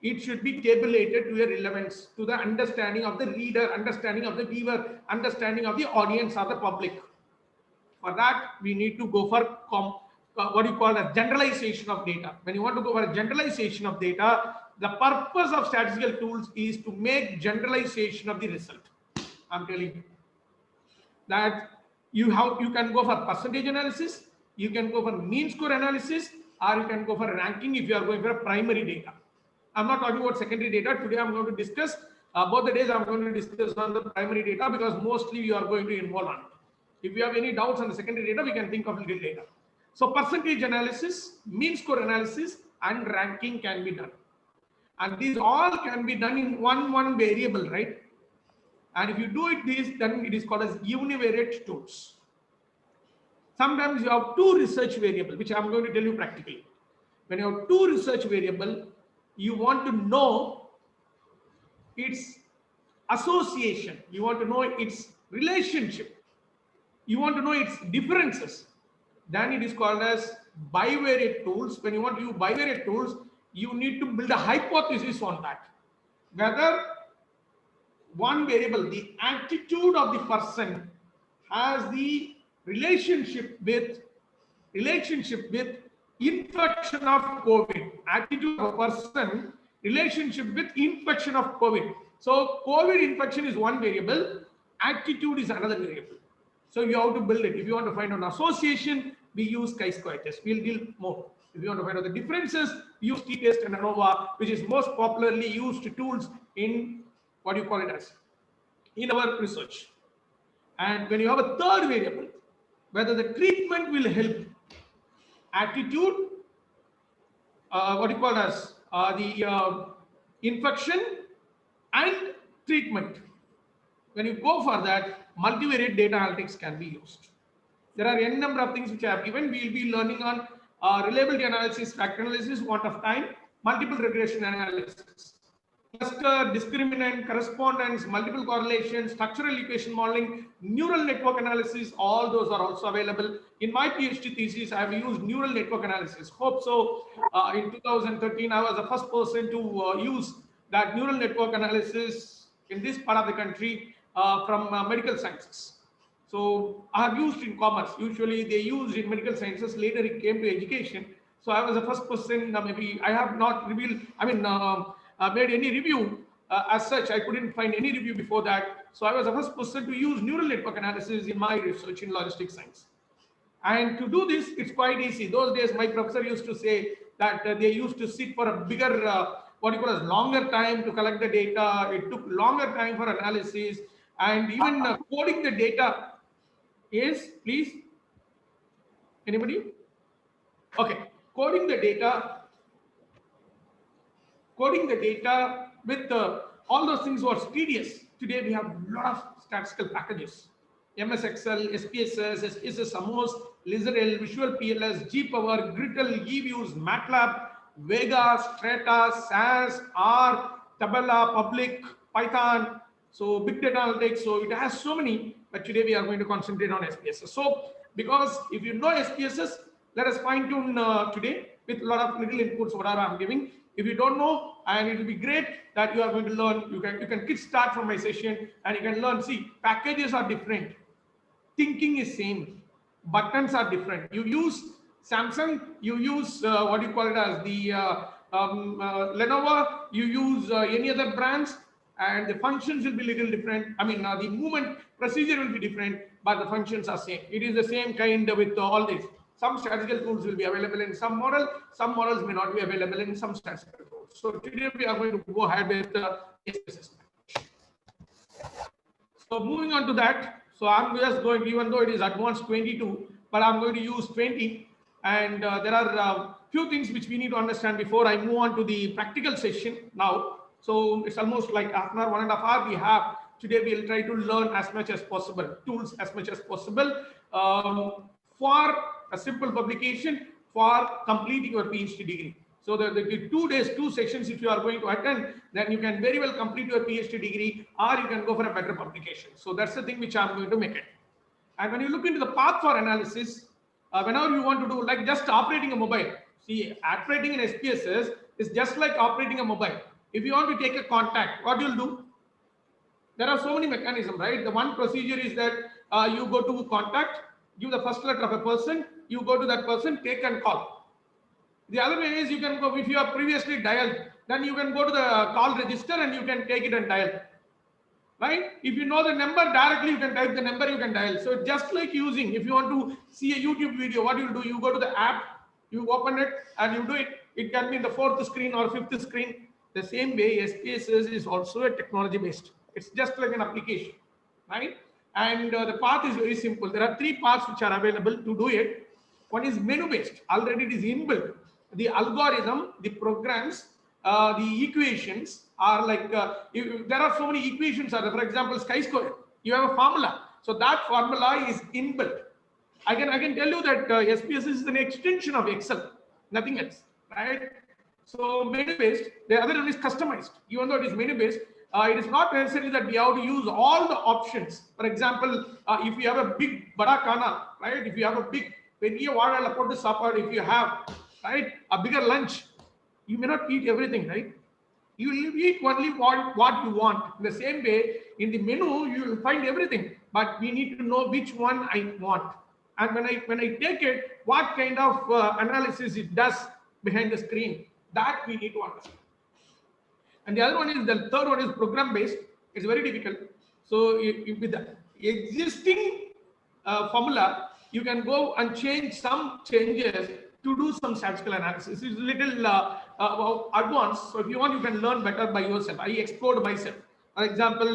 C: It should be tabulated to a relevance, to the understanding of the reader, understanding of the viewer, understanding of the audience or the public. For that, we need to go for what you call a generalization of data. When you want to go for a generalization of data, the purpose of statistical tools is to make generalization of the result. I'm telling you that you can go for percentage analysis, you can go for mean score analysis, or you can go for ranking if you are going for a primary data. I'm not talking about secondary data. Today I'm going to discuss, both the days I'm going to discuss on the primary data because mostly you are going to involve on it. If you have any doubts on the secondary data, we can think of little data. So percentage analysis, mean score analysis, and ranking can be done. And these all can be done in one variable, right? And if you do it this, then it is called as univariate tools. Sometimes you have 2 research variables, which I'm going to tell you practically. When you have 2 research variables, you want to know its association, you want to know its relationship, you want to know its differences, then it is called as bivariate tools. When you want to use bivariate tools, you need to build a hypothesis on that. Whether one variable, the attitude of the person, has the relationship with infection of COVID. Attitude of a person, relationship with infection of COVID. So COVID infection is one variable, attitude is another variable. So you have to build it. If you want to find an association, we use chi-square test. We'll deal more. If you want to find out the differences, use t-test and ANOVA, which is most popularly used tools in what you call it as in our research. And when you have a third variable, whether the treatment will help, attitude, what you call as the infection and treatment. When you go for that, multivariate data analytics can be used. There are n number of things which I have given. We will be learning on reliability analysis, factor analysis, want of time, multiple regression analysis, cluster, discriminant, correspondence, multiple correlation, structural equation modeling, neural network analysis. All those are also available. In my PhD thesis, I have used neural network analysis. Hope so. In 2013, I was the first person to use that neural network analysis in this part of the country from medical sciences. So I have used in commerce. Usually they used in medical sciences. Later it came to education. So I was the first person. Maybe I have not revealed. Made any review as such. I couldn't find any review before that. So I was the first person to use neural network analysis in my research in logistics science. And to do this, it's quite easy. Those days, my professor used to say that they used to sit for a bigger, what you call as longer time to collect the data. It took longer time for analysis, and even coding the data is, please, anybody? Okay, coding the data with all those things was tedious. Today we have a lot of statistical packages. MS Excel, SPSS, SPSS, Amos, Lizardel, Visual PLS, GPower, Grittle, eViews, MATLAB, Vega, Strata, SAS, R, Tabella, Public, Python, so big data analytics. So it has so many, but today we are going to concentrate on SPSS. So because if you know SPSS, let us fine tune today with a lot of little inputs, whatever I'm giving. If you don't know, and it will be great that you are going to learn, you can kickstart from my session and you can learn. See, packages are different. Thinking is same. Buttons are different. You use Samsung, you use what you call it as the Lenovo, you use any other brands, and the functions will be little different. The movement procedure will be different, but the functions are same. It is the same kind with all this. Some statistical tools will be available in some model. Some models may not be available in some statistical tools. So today we are going to go ahead with SPSS. So moving on to that. So I'm just going, even though it is advanced 22, but I'm going to use 20. And there are a few things which we need to understand before I move on to the practical session now. So it's almost like half an hour, 1.5 hours we have. Today we'll try to learn as much as possible, tools as much as possible for a simple publication for completing your PhD degree. So the 2 days, 2 sessions, if you are going to attend, then you can very well complete your PhD degree, or you can go for a better publication. So that's the thing which I'm going to make it. And when you look into the path for analysis, whenever you want to do like just operating a mobile, see, operating an SPSS is just like operating a mobile. If you want to take a contact, what you'll do? There are so many mechanisms, right? The one procedure is that you go to contact, give the first letter of a person, you go to that person, take and call. The other way is you can go, if you have previously dialed, then you can go to the call register and you can take it and dial. Right? If you know the number directly, you can type the number, you can dial. So just like using, if you want to see a YouTube video, what you'll do, you go to the app, you open it and you do it. It can be in the 4th screen or 5th screen. The same way, SPSS is also a technology based. It's just like an application, right? And the path is very simple. There are 3 paths which are available to do it. One is menu based. Already it is inbuilt. The algorithm, the programs, the equations are like, there are so many equations. For example, chi-square, you have a formula. So that formula is inbuilt. I can tell you that SPSS is an extension of Excel, nothing else, right? So menu based, the other one is customized. Even though it is menu based, it is not necessary that we have to use all the options. For example, if you have a big badakana, right? If you have a big, if you have a bigger lunch, you may not eat everything, right? You will eat only what you want. In the same way, in the menu, you will find everything, but we need to know which one I want. And when I take it, what kind of analysis it does behind the screen, that we need to understand. And the other one is, the third one is program based. It's very difficult. So with the existing formula, you can go and change some changes to do some statistical analysis. It's a little advanced. So if you want, you can learn better by yourself. I explored myself. For example,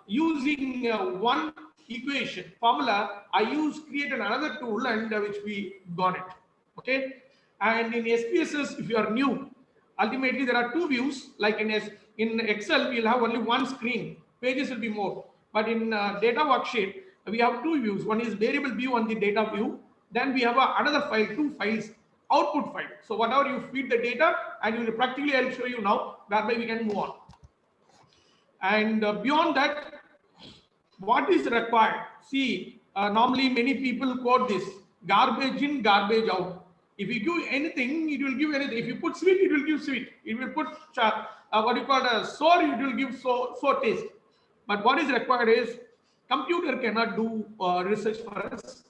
C: using one equation formula, I created another tool, and which we got it. Okay. And in SPSS, if you are new, ultimately there are two views. Like in Excel, we'll have only one screen. Pages will be more. But in data worksheet, we have two views. One is variable view on the data view. Then we have another file, two files, output file. So whatever you feed the data, and you will practically, I'll show you now, whereby we can move on. And beyond that, what is required? See, normally many people quote this: garbage in, garbage out. If you give anything, it will give anything. If you put sweet, it will give sweet. If you put what you call a sour, it will give sour taste. But what is required is, computer cannot do research for us.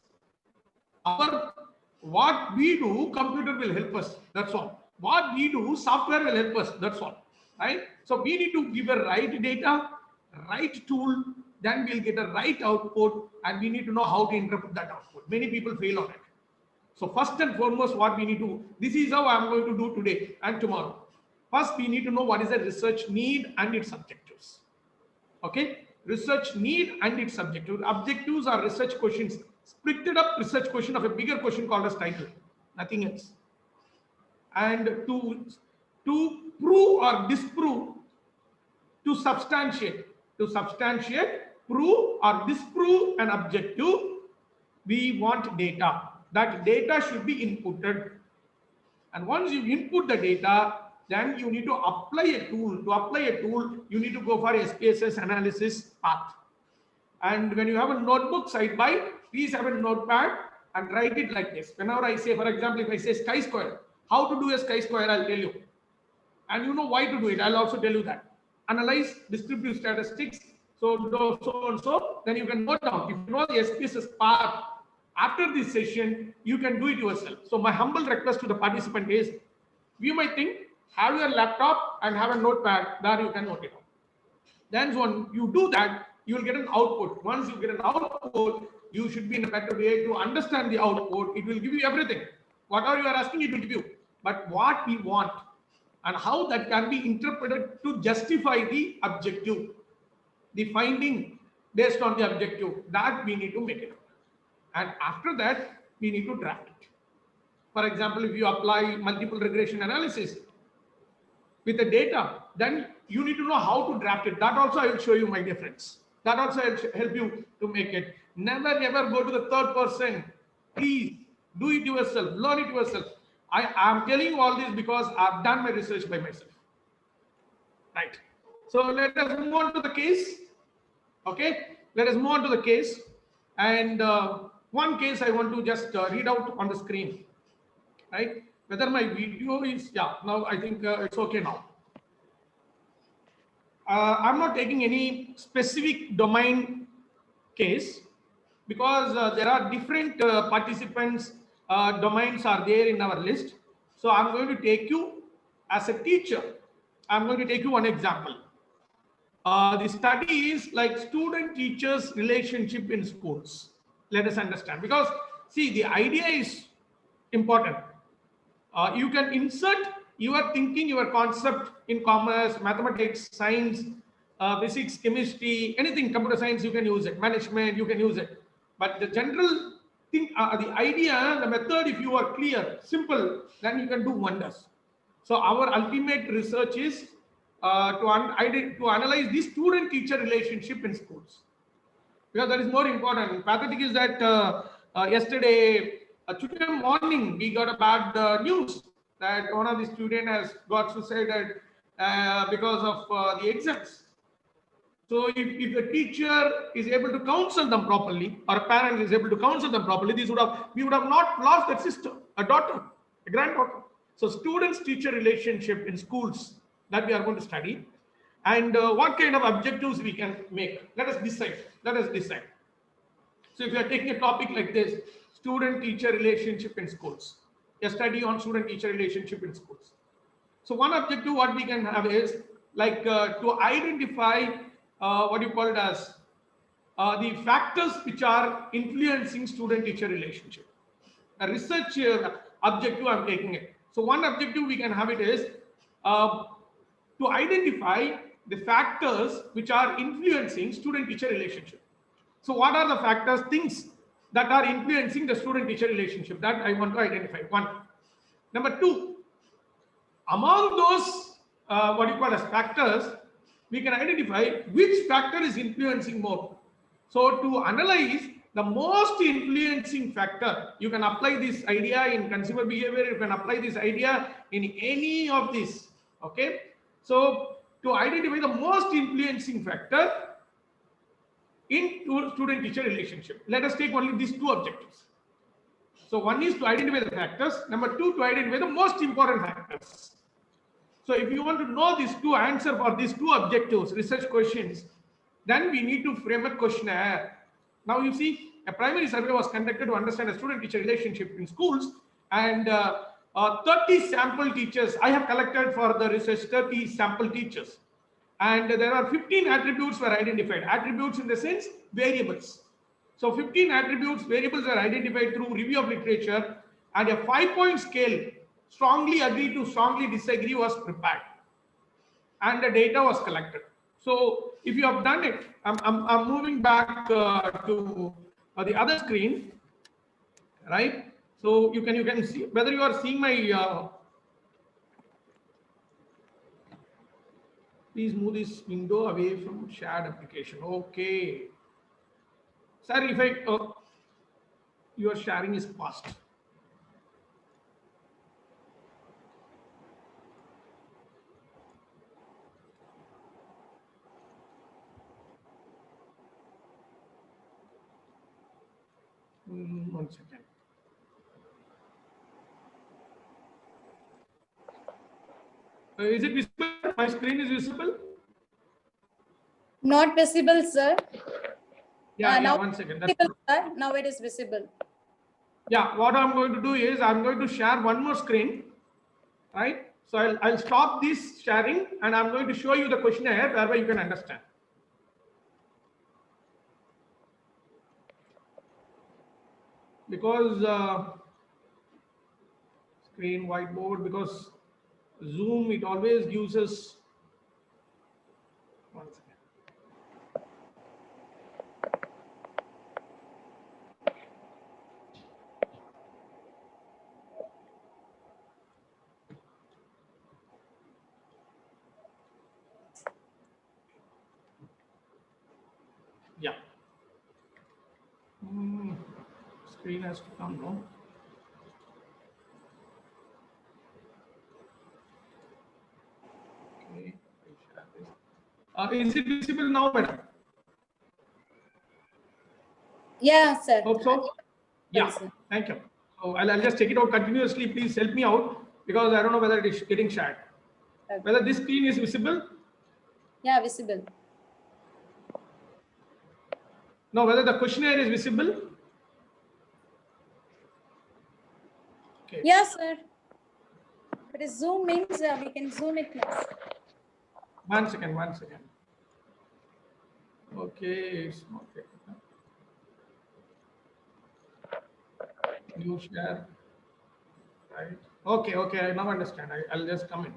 C: What we do, computer will help us. That's all. What we do, software will help us. That's all. Right? So we need to give a right data, right tool, then we'll get a right output, and we need to know how to interpret that output. Many people fail on it. So first and foremost, what we need to, this is how I'm going to do today and tomorrow. First, we need to know what is the research need and its objectives. Okay, research need and its objectives. Objectives are research questions, splitted up research question of a bigger question called as title, nothing else. And to prove or disprove, to substantiate, prove or disprove an objective, we want data. That data should be inputted. And once you input the data, then you need to apply a tool. To apply a tool, you need to go for SPSS analysis path. And when you have a notebook side by, please have a notepad and write it like this. Whenever I say, for example, if I say chi-square, how to do a chi-square, I'll tell you. And you know why to do it, I'll also tell you that. Analyze descriptive statistics, so and so, then you can note down. If you know the SPSS path, after this session, you can do it yourself. So my humble request to the participant is, you might think, have your laptop and have a notepad, there you can note it down. Then when you do that, you will get an output. Once you get an output, you should be in a better way to understand the output. It will give you everything. Whatever you are asking, it will give you. But what we want and how that can be interpreted to justify the objective, the finding based on the objective, that we need to make it. And after that, we need to draft it. For example, if you apply multiple regression analysis with the data, then you need to know how to draft it. That also I will show you, my dear friends. That also will help you to make it. Never ever go to the third person. Please do it yourself, learn it yourself. I am telling you all this because I've done my research by myself. Right. So let us move on to the case. Okay. Let us move on to the case. And one case I want to just read out on the screen. Right. Whether my video is, yeah, now I think it's okay now. I'm not taking any specific domain case because there are different participants, domains are there in our list. So I'm going to take you as a teacher. I'm going to take you one example. The study is like student-teachers relationship in schools. Let us understand, because see, the idea is important. You can insert your thinking, your concept in commerce, mathematics, science, physics, chemistry, anything, computer science, you can use it, management, you can use it. But the general thing, the idea, the method, if you are clear, simple, then you can do wonders. So our ultimate research is to analyze the student-teacher relationship in schools, because that is more important. Pathetic is that yesterday, today morning, we got a bad news that one of the students has got suicided because of the exams. So if the teacher is able to counsel them properly, or a parent is able to counsel them properly, we would have not lost that sister, a daughter, a granddaughter. So students-teacher relationship in schools that we are going to study, and what kind of objectives we can make. Let us decide. Let us decide. So if you are taking a topic like this, student-teacher relationship in schools, a study on student-teacher relationship in schools. So one objective what we can have is like to identify what you call it as the factors which are influencing student-teacher relationship. A research objective I'm taking it. So one objective we can have it is to identify the factors which are influencing student-teacher relationship. So what are the factors, things that are influencing the student-teacher relationship that I want to identify? One. Number two, among those what you call as factors, we can identify which factor is influencing more. So to analyze the most influencing factor, you can apply this idea in consumer behavior, you can apply this idea in any of these. Okay. So to identify the most influencing factor in student-teacher relationship, let us take only these two objectives. So one is to identify the factors. Number two, to identify the most important factors. So if you want to know these two answer for these two objectives, research questions, then we need to frame a questionnaire. Now you see, a primary survey was conducted to understand a student-teacher relationship in schools, and 30 sample teachers, I have collected for the research 30 sample teachers. And there are 15 attributes were identified. Attributes in the sense, variables. So 15 attributes, variables are identified through review of literature, and a 5-point scale, strongly agree to strongly disagree, was prepared. And the data was collected. So if you have done it, I'm moving back to the other screen, right? So you can see whether you are seeing my please move this window away from shared application. Okay. Sir, if I your sharing is fast. One second. Is it visible? My screen is visible?
D: Not visible, sir.
C: Yeah,
D: now
C: one second.
D: Visible, sir. Now it is visible.
C: Yeah, what I'm going to do is I'm going to share one more screen, right? So I'll stop this sharing and I'm going to show you the questionnaire whereby you can understand. Because screen whiteboard, because Zoom, it always gives us one second. Yeah. Screen has to come now. Okay. Is it visible now, madam?
D: Yeah, sir.
C: Hope so. Yeah.
D: Yes, sir.
C: Thank you. So I'll just check it out continuously. Please help me out because I don't know whether it is getting shared.
D: Okay.
C: Whether this screen is visible?
D: Yeah, visible.
C: No, whether the questionnaire is visible? Okay.
D: Yes, sir. But it zoom means we can zoom it now.
C: One second. Okay, it's not there. New share. Right. Okay, I now understand. I'll just come in.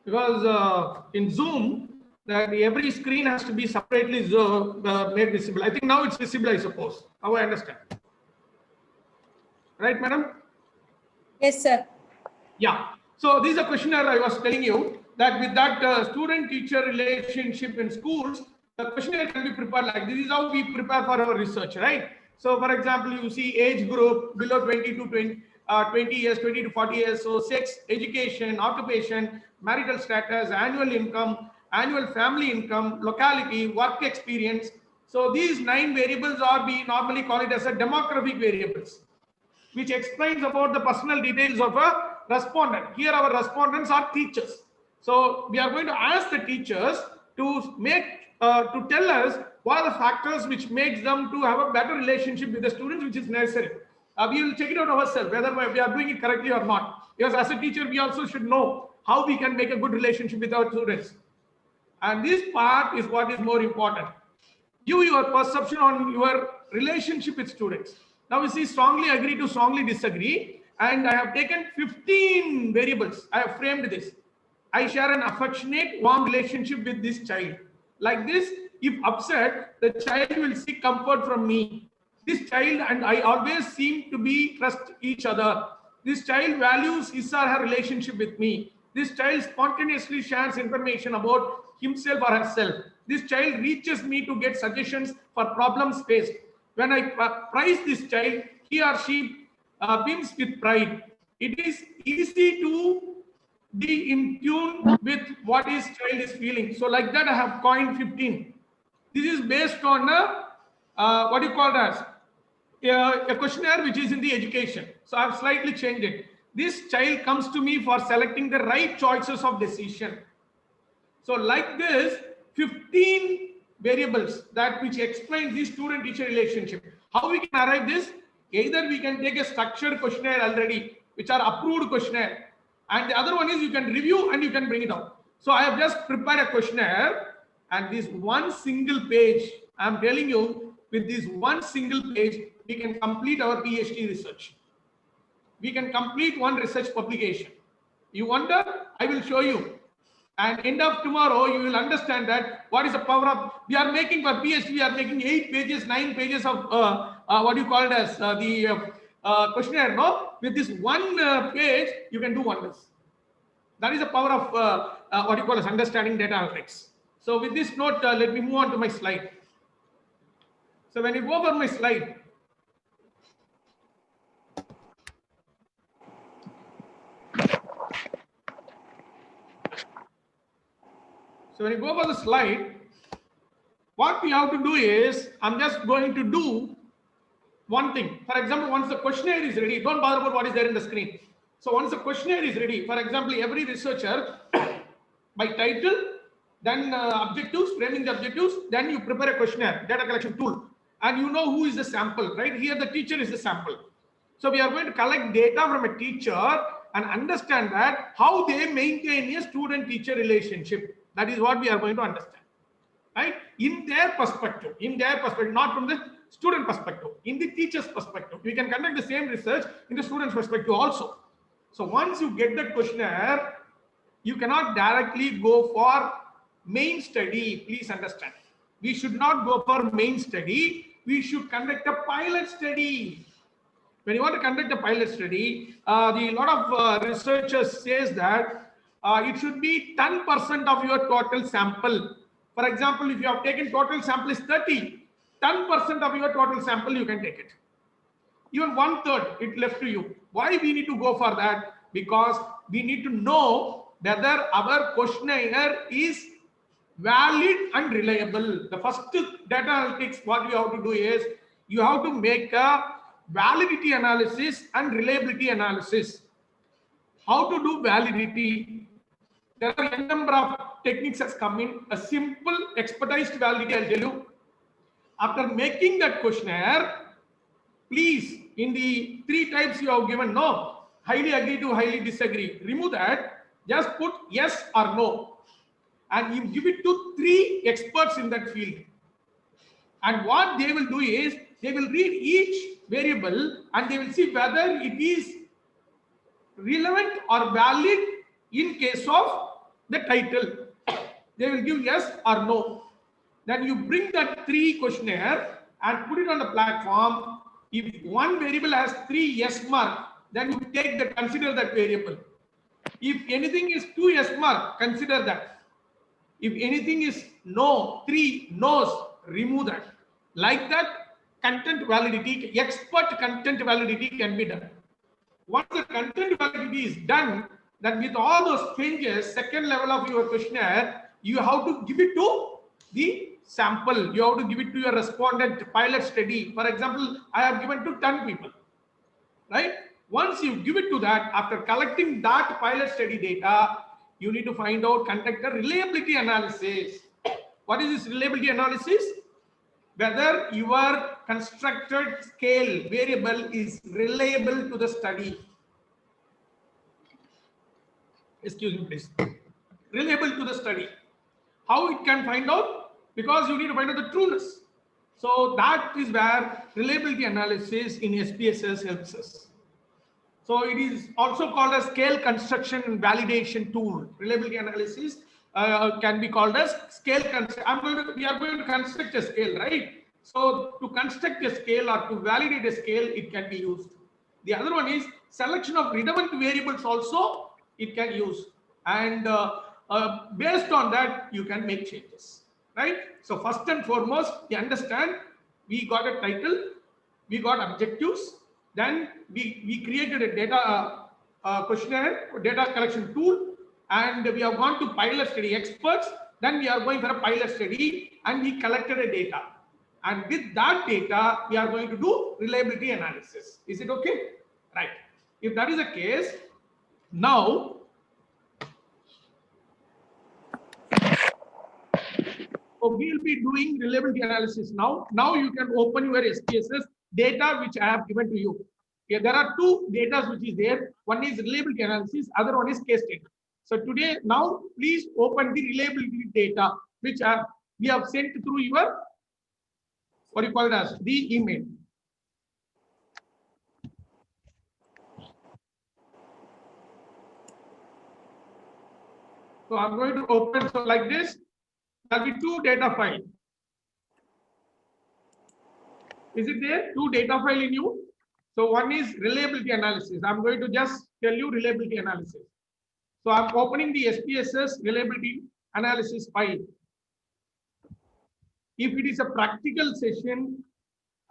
C: Because in Zoom, that every screen has to be separately made visible. I think now it's visible, I suppose. Now I understand. Right, madam?
D: Yes, sir.
C: Yeah. So this is a questionnaire I was telling you that with that student-teacher relationship in schools, the questionnaire can be prepared like this. This is how we prepare for our research, right? So, for example, you see age group below 20 to 20 years, 20 to 40 years. So, sex, education, occupation, marital status, annual income, annual family income, locality, work experience. So, these 9 variables are we normally call it as a demographic variables, which explains about the personal details of a respondent. Here our respondents are teachers. So we are going to ask the teachers to to tell us what are the factors which makes them to have a better relationship with the students, which is necessary. We will check it out ourselves whether we are doing it correctly or not. Because as a teacher, we also should know how we can make a good relationship with our students. And this part is what is more important. Give your perception on your relationship with students. Now we see strongly agree to strongly disagree. And I have taken 15 variables. I have framed this. I share an affectionate, warm relationship with this child. Like this, if upset, the child will seek comfort from me. This child and I always seem to be trust each other. This child values his or her relationship with me. This child spontaneously shares information about himself or herself. This child reaches me to get suggestions for problems faced. When I praise this child, he or she beams with pride. It is easy to be in tune with what his child is feeling. So like that, I have coined 15. This is based on what you call as a questionnaire which is in the education. So I've slightly changed it. This child comes to me for selecting the right choices of decision. So like this, 15 variables that which explain the student-teacher relationship. How we can arrive this? Either we can take a structured questionnaire already, which are approved questionnaire. And the other one is you can review and you can bring it out. So I have just prepared a questionnaire, and this one single page, I'm telling you, with this one single page, we can complete our PhD research. We can complete one research publication. You wonder? I will show you. And end of tomorrow, you will understand that what is the power of, we are making for PhD, we are making 8 pages, 9 pages of what you call it as the questionnaire, no? With this one page, you can do wonders. That is the power of what you call as understanding data analytics. So with this note, let me move on to my slide. So when you go over my slide, what we have to do is, I'm just going to do one thing. For example, once the questionnaire is ready, don't bother about what is there in the screen. So once the questionnaire is ready, for example, every researcher by title, then objectives, framing the objectives, then you prepare a questionnaire, data collection tool, and you know who is the sample, right? Here the teacher is the sample. So we are going to collect data from a teacher and understand that how they maintain a student-teacher relationship. That is what we are going to understand, right? In their perspective, not from the student perspective, in the teacher's perspective. We can conduct the same research in the student's perspective also. So once you get the questionnaire, you cannot directly go for main study. Please understand. We should not go for main study. We should conduct a pilot study. When you want to conduct a pilot study, the lot of researchers says that it should be 10% of your total sample. For example, if you have taken total sample is 30, 10% of your total sample you can take it. Even 1/3 it left to you. Why we need to go for that? Because we need to know whether our questionnaire is valid and reliable. The first data analytics, what you have to do is you have to make a validity analysis and reliability analysis. How to do validity? There are a number of techniques has come in. A simple expertized validity, I'll tell you. After making that questionnaire, please, in the 3 types you have given, no, highly agree to highly disagree. Remove that. Just put yes or no. And you give it to 3 experts in that field. And what they will do is, they will read each variable and they will see whether it is relevant or valid in case of the title. They will give yes or no. Then you bring that 3 questionnaire and put it on the platform. If one variable has 3 yes mark, then you take that, consider that variable. If anything is 2 yes mark, consider that. If anything is no, 3 no's, remove that. Like that, content validity, expert content validity can be done. Once the content validity is done, then with all those changes, second level of your questionnaire, you have to give it to the sample. You have to give it to your respondent pilot study. For example, I have given to 10 people, right? Once you give it to that, after collecting that pilot study data, you need to conduct a reliability analysis. What is this reliability analysis? Whether your constructed scale variable is reliable to the study. Excuse me, please. Reliable to the study. How it can find out? Because you need to find out the trueness. So that is where reliability analysis in SPSS helps us. So it is also called a scale construction and validation tool. Reliability analysis can be called as scale construction. We are going to construct a scale, right? So to construct a scale or to validate a scale, it can be used. The other one is selection of redundant variables also it can use. And based on that, you can make changes, right? So first and foremost, you understand we got a title, we got objectives, then we created a data questionnaire, data collection tool, and we have gone to pilot study experts. Then we are going for a pilot study and we collected a data. And with that data, we are going to do reliability analysis. Is it okay? Right. If that is the case, now so we'll be doing reliability analysis now. Now you can open your SPSS data which I have given to you. Okay, there are two data which is there. One is reliability analysis, other one is case data. So today, now please open the reliability data which we have sent through your, what you call it as, the email. So I'm going to open, so like this. There will be two data files. Is it there? Two data file in you. So one is reliability analysis. I'm going to just tell you reliability analysis. So I'm opening the SPSS reliability analysis file. If it is a practical session,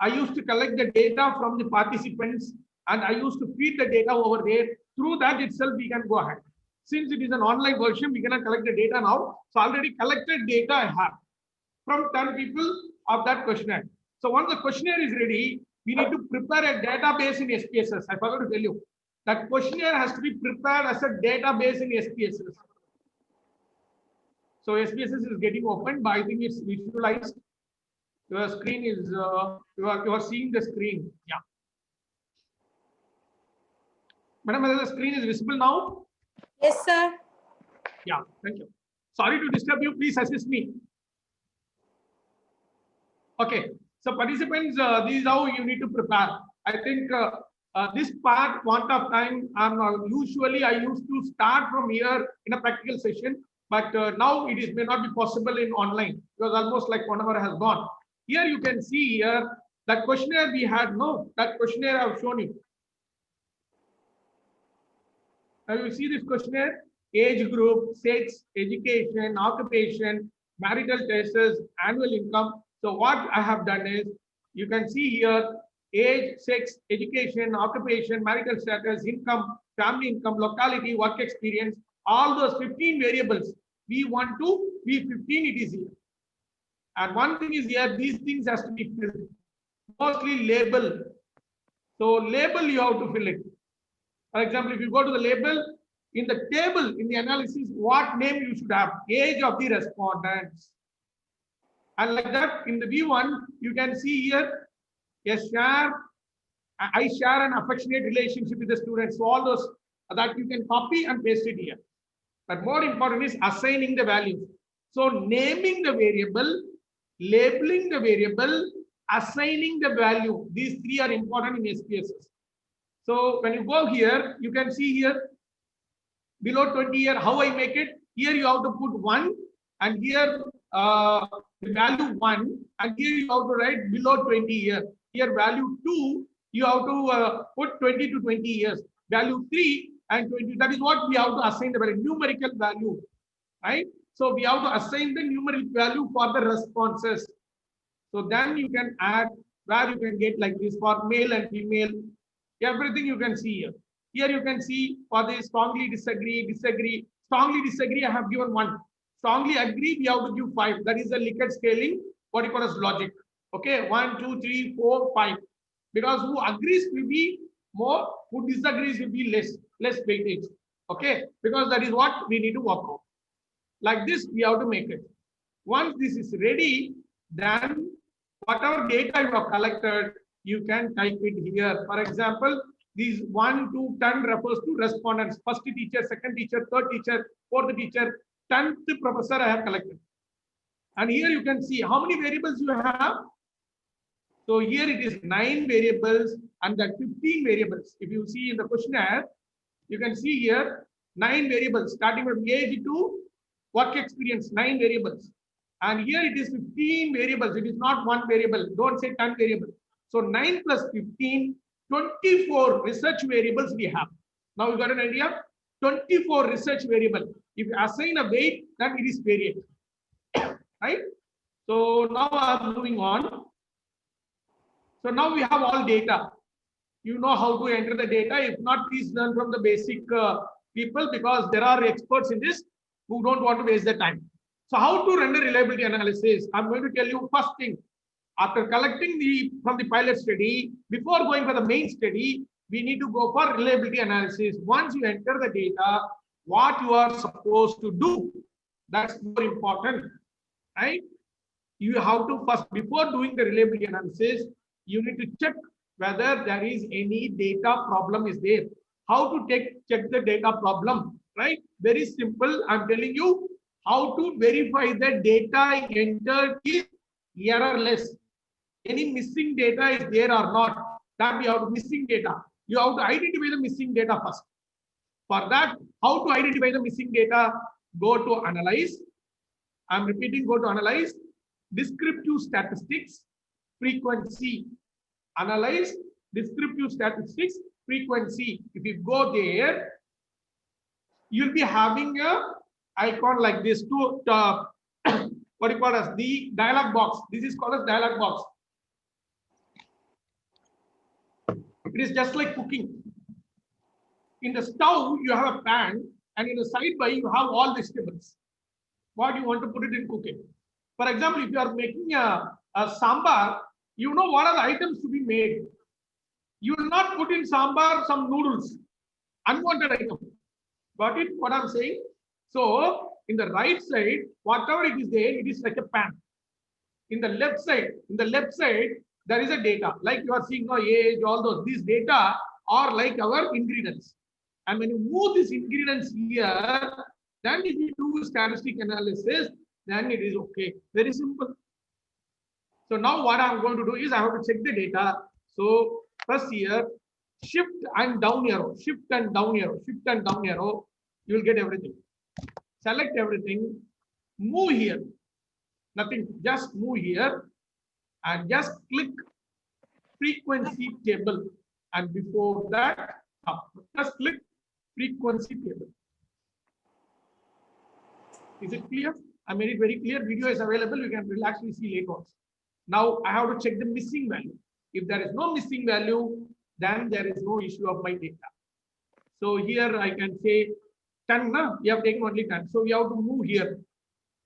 C: I used to collect the data from the participants and I used to feed the data over there. Through that itself, we can go ahead. Since it is an online version, we cannot collect the data now. So already collected data I have from 10 people of that questionnaire. So once the questionnaire is ready, we need to prepare a database in SPSS. I forgot to tell you. That questionnaire has to be prepared as a database in SPSS. So SPSS is getting opened, but I think it's visualized. Your screen is, you are seeing the screen. Yeah. Madam, whether the screen is visible now?
D: Yes, sir.
C: Yeah, thank you. Sorry to disturb you. Please assist me. Okay. So participants, this is how you need to prepare. I think this part, want of time, usually I used to start from here in a practical session, but now it may not be possible in online because almost like 1 hour has gone. Here you can see here that questionnaire we had. No, that questionnaire I have shown you. Now you see this questionnaire: age group, sex, education, occupation, marital status, annual income. So what I have done is, you can see here, age, sex, education, occupation, marital status, income, family income, locality, work experience, all those 15 variables. We want to be 15, it is here. And one thing is here, these things has to be filled. Mostly label. So label you have to fill it. For example, if you go to the label, in the table, in the analysis, what name you should have, age of the respondents. And like that, in the V1, you can see here, I share an affectionate relationship with the students. So all those that you can copy and paste it here. But more important is assigning the values. So naming the variable, labeling the variable, assigning the value. These three are important in SPSS. So when you go here, you can see here, below 20 here, how I make it. Here you have to put 1 and here the value 1 and here you have to write below 20 here. Here value 2, you have to put 20 to 20 years. Value 3 and 20, that is what we have to assign the value, numerical value, right? So we have to assign the numerical value for the responses. So then you can add where you can get like this for male and female, everything you can see here. Here you can see for the strongly disagree, strongly disagree, I have given 1. Strongly agree, we have to give 5. That is the Likert scaling, what you call as logic. Okay, 1, 2, 3, 4, 5. Because who agrees will be more, who disagrees will be less weightage. Okay, because that is what we need to work out. Like this, we have to make it. Once this is ready, then whatever data you have collected, you can type it here. For example, these 1, 2, 10 refers to respondents. First teacher, second teacher, third teacher, fourth teacher, 10th professor I have collected. And here you can see how many variables you have. So here it is 9 variables and the 15 variables. If you see in the questionnaire, you can see here 9 variables starting from age to work experience, 9 variables. And here it is 15 variables. It is not one variable. Don't say 10 variables. So 9 plus 15, 24 research variables we have. Now you got an idea? 24 research variable. If you assign a weight, then it is variate. Right? So now I'm moving on. So now we have all data. You know how to enter the data. If not, please learn from the basic people, because there are experts in this who don't want to waste their time. So how to render reliability analysis? I'm going to tell you first thing. After collecting from the pilot study, before going for the main study, we need to go for reliability analysis. Once you enter the data, what you are supposed to do, that's more important, right? You have to first, before doing the reliability analysis, you need to check whether there is any data problem is there. How to check the data problem, right? Very simple. I'm telling you how to verify the data entered is errorless. Any missing data is there or not. That we have missing data. You have to identify the missing data first. For that, how to identify the missing data? Go to analyze. I'm repeating, go to analyze. Descriptive statistics, frequency. Analyze, descriptive statistics, frequency. If you go there, you'll be having a icon like this to what you call as the dialog box. This is called as dialog box. It is just like cooking. In the stove, you have a pan, and in the side by you have all vegetables. What you want to put it in cooking. For example, if you are making a sambar, you know what are the items to be made. You will not put in sambar some noodles, unwanted item. Got it? What I'm saying? So in the right side, whatever it is there, it is like a pan. In the left side, there is a data. Like you are seeing no age, all those. These data are like our ingredients. And when you move these ingredients here, then if you do statistic analysis, then it is okay. Very simple. So now what I'm going to do is I have to check the data. So first here, shift and down arrow, shift and down arrow, shift and down arrow, you will get everything. Select everything, move here. Nothing, just move here and just click frequency table. And before that, just click frequency table. Is it clear? I made it very clear. Video is available. You can relaxly see later on. Now I have to check the missing value. If there is no missing value, then there is no issue of my data. So here I can say 10. We have taken only 10. So we have to move here.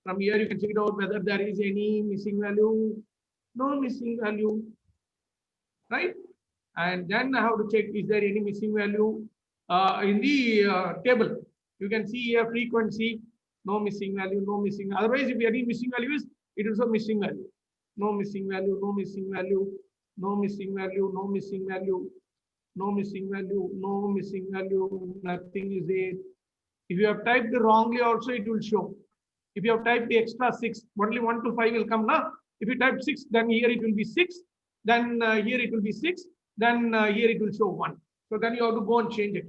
C: From here you can check it out whether there is any missing value. No missing value. Right? And then I have to check is there any missing value in the table. You can see here frequency. No missing value, no missing. Otherwise, if any missing values, it is a missing value. No missing value, no missing value, no missing value, no missing value, no missing value, no missing value, nothing is there. If you have typed wrongly also, it will show. If you have typed the extra 6, only 1 to 5 will come now. If you type 6, then here it will be 6, then here it will be 6, then here it will show 1. So then you have to go and change it.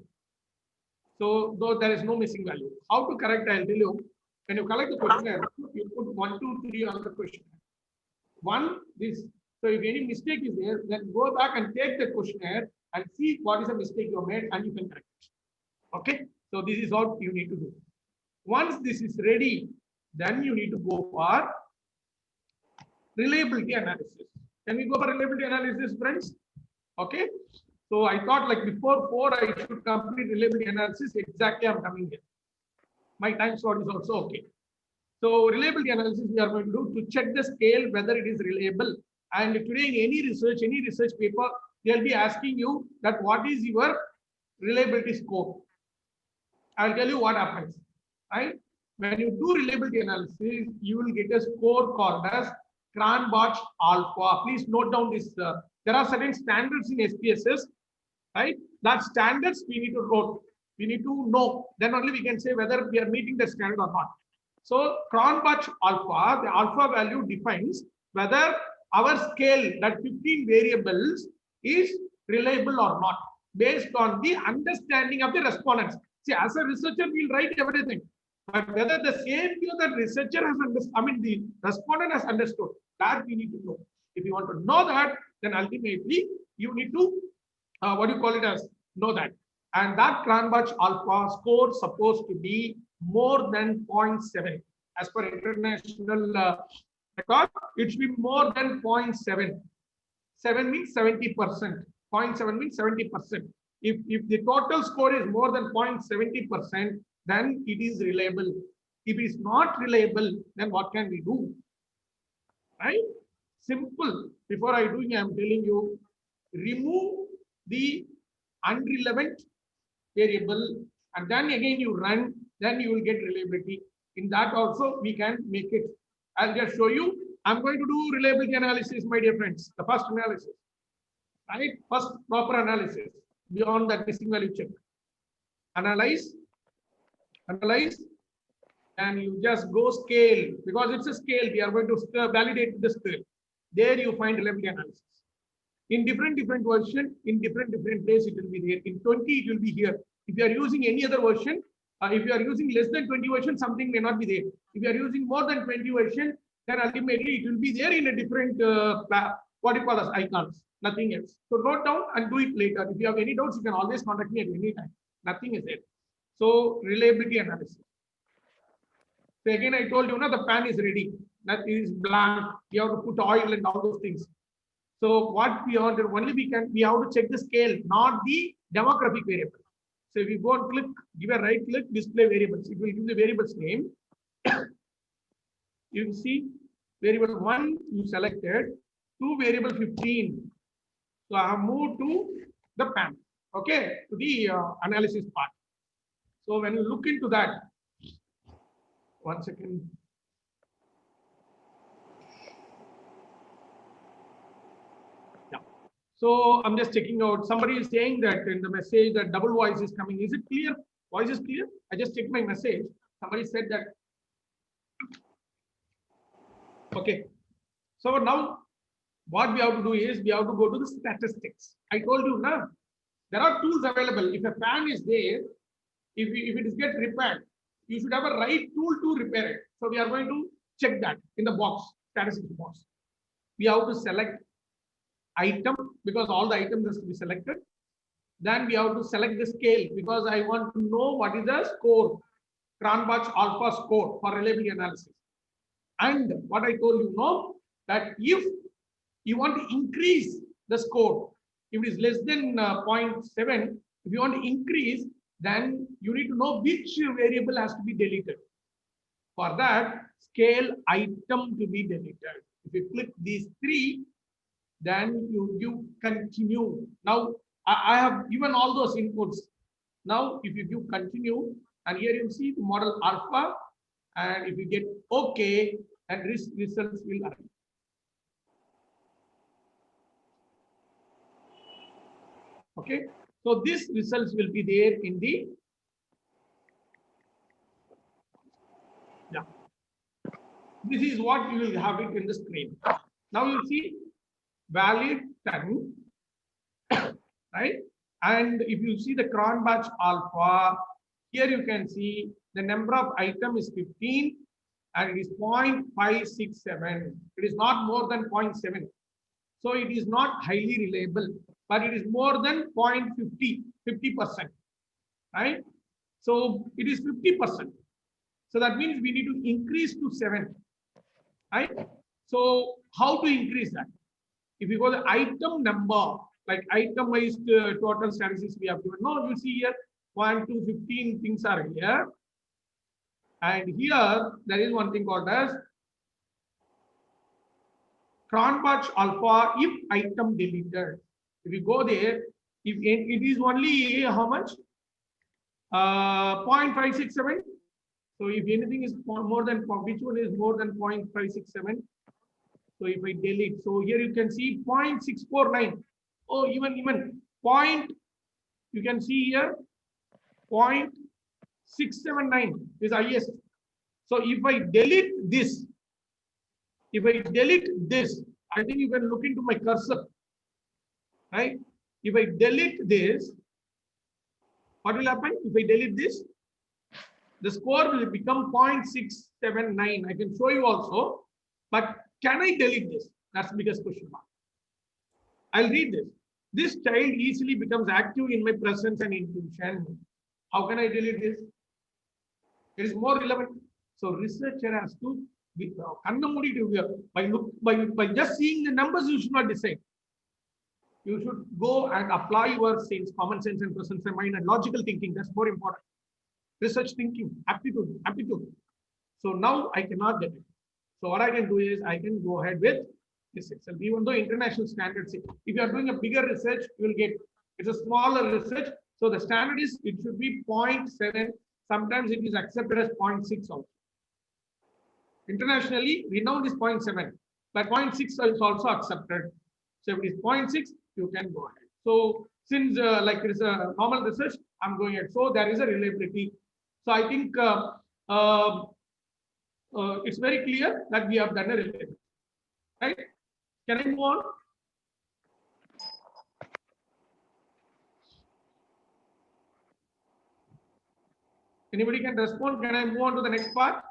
C: So though there is no missing value. How to correct, I'll tell you. When you collect the questionnaire, you put 1, 2, 3 on the questionnaire. 1, this. So if any mistake is there, then go back and take the questionnaire and see what is the mistake you made and you can correct it. Okay. So this is what you need to do. Once this is ready, then you need to go for reliability analysis. Can we go for reliability analysis, friends? Okay. So I thought like before 4, I should complete reliability analysis. Exactly, I'm coming here. My time slot is also okay. So reliability analysis we are going to do to check the scale whether it is reliable. And today in any research paper, they'll be asking you that what is your reliability score. I'll tell you what happens, right? When you do reliability analysis, you will get a score called as Cranbach alpha. Please note down this. There are certain standards in SPSS, right? That standards we need to note. We need to know. Then only we can say whether we are meeting the standard or not. So Cranbach alpha, the alpha value defines whether our scale, that 15 variables, is reliable or not, based on the understanding of the respondents. See, as a researcher, we'll write everything. But whether the same view that researcher has understood, I mean, the respondent has understood, that we need to know. If you want to know that, then ultimately you need to, what do you call it as, know that. And that Cranbach alpha score supposed to be more than 0.7. As per international record, it should be more than 0.7. 7 means 70%. 0.7 means 70%. If the total score is more than 0.70%, then it is reliable. If it is not reliable, then what can we do? Right? Simple. Before I do, I am telling you, remove the unrelevant variable, and then again you run, then you will get reliability. In that also we can make it. I'll just show you. I'm going to do reliability analysis, my dear friends. The first analysis, right? First proper analysis. Beyond that, missing value check. Analyze, and you just go scale, because it's a scale. We are going to validate the scale. There you find reliability analysis. In different version, in different place, it will be there. In 20, it will be here. If you are using any other version, if you are using less than 20 version, something may not be there. If you are using more than 20 version, then ultimately it will be there in a different, what you call as icons, nothing else. So note down and do it later. If you have any doubts, you can always contact me at any time. Nothing is there. So reliability analysis. So again, I told you, the pan is ready. That is blank. You have to put oil and all those things. So what we are only we have to check the scale, not the demographic variable. So if you go and click, give a right click, display variables. It will give the variable's name. You will see variable 1 you selected, 2 variable 15. So I have moved to the pan, okay, to the analysis part. So when you look into that, 1 second. Yeah. So I'm just checking out. Somebody is saying that in the message that double voice is coming. Is it clear? Voice is clear? I just checked my message. Somebody said that. Okay. So now what we have to do is we have to go to the statistics. I told you now, there are tools available. If a fan is there, if it is get repaired, you should have a right tool to repair it. So we are going to check that in the box, statistics box. We have to select item, because all the items has to be selected. Then we have to select the scale, because I want to know what is the score, Cranbach alpha score for reliability analysis. And what I told you, that if you want to increase the score, if it is less than 0.7, if you want to increase, then you need to know which variable has to be deleted. For that, scale item to be deleted. If you click these 3, then you continue. Now, I have given all those inputs. Now, if you give continue, and here you see the model alpha, and if you get OK, and results will arrive. Okay, so these results will be there in the, this is what you will have it in the screen. Now you see valid 10, right? And if you see the Cranbach alpha, here you can see the number of item is 15 and it is 0.567. It is not more than 0.7. So it is not highly reliable, but it is more than 50%, right? So it is 50%. So that means we need to increase to 7, right? So how to increase that? If you go to the item number, like itemized total statistics we have given. No, you see here 1 to 15 things are here. And here there is one thing called as Cranbach alpha if item deleted. If you go there, if it is only how much? 0.567. So if anything is more than, which one is more than 0.567? So if I delete, so here you can see 0.649. Oh, even point, you can see here 0.679 is highest. So if I delete this, I think you can look into my cursor, right? If I delete this, what will happen? If I delete this, the score will become 0.679. I can show you also, but can I delete this? That's the biggest question mark. I'll read this. This child easily becomes active in my presence and intuition. How can I delete this? It is more relevant. So researcher has to be by just seeing the numbers, you should not decide. You should go and apply your sense, common sense and presence of mind and logical thinking. That's more important. Research thinking, aptitude. So now I cannot get it. So what I can do is I can go ahead with this Excel. Even though international standards, if you are doing a bigger research, you will get, it's a smaller research. So the standard is, it should be 0.7. Sometimes it is accepted as 0.6 also. Internationally, renowned is 0.7, but 0.6 is also accepted. So if it is 0.6, you can go ahead. So since like it is a normal research, I'm going ahead. So there is a reliability. So I think it's very clear that we have done a reliability. Right? Can I move on? Anybody can respond? Can I move on to the next part?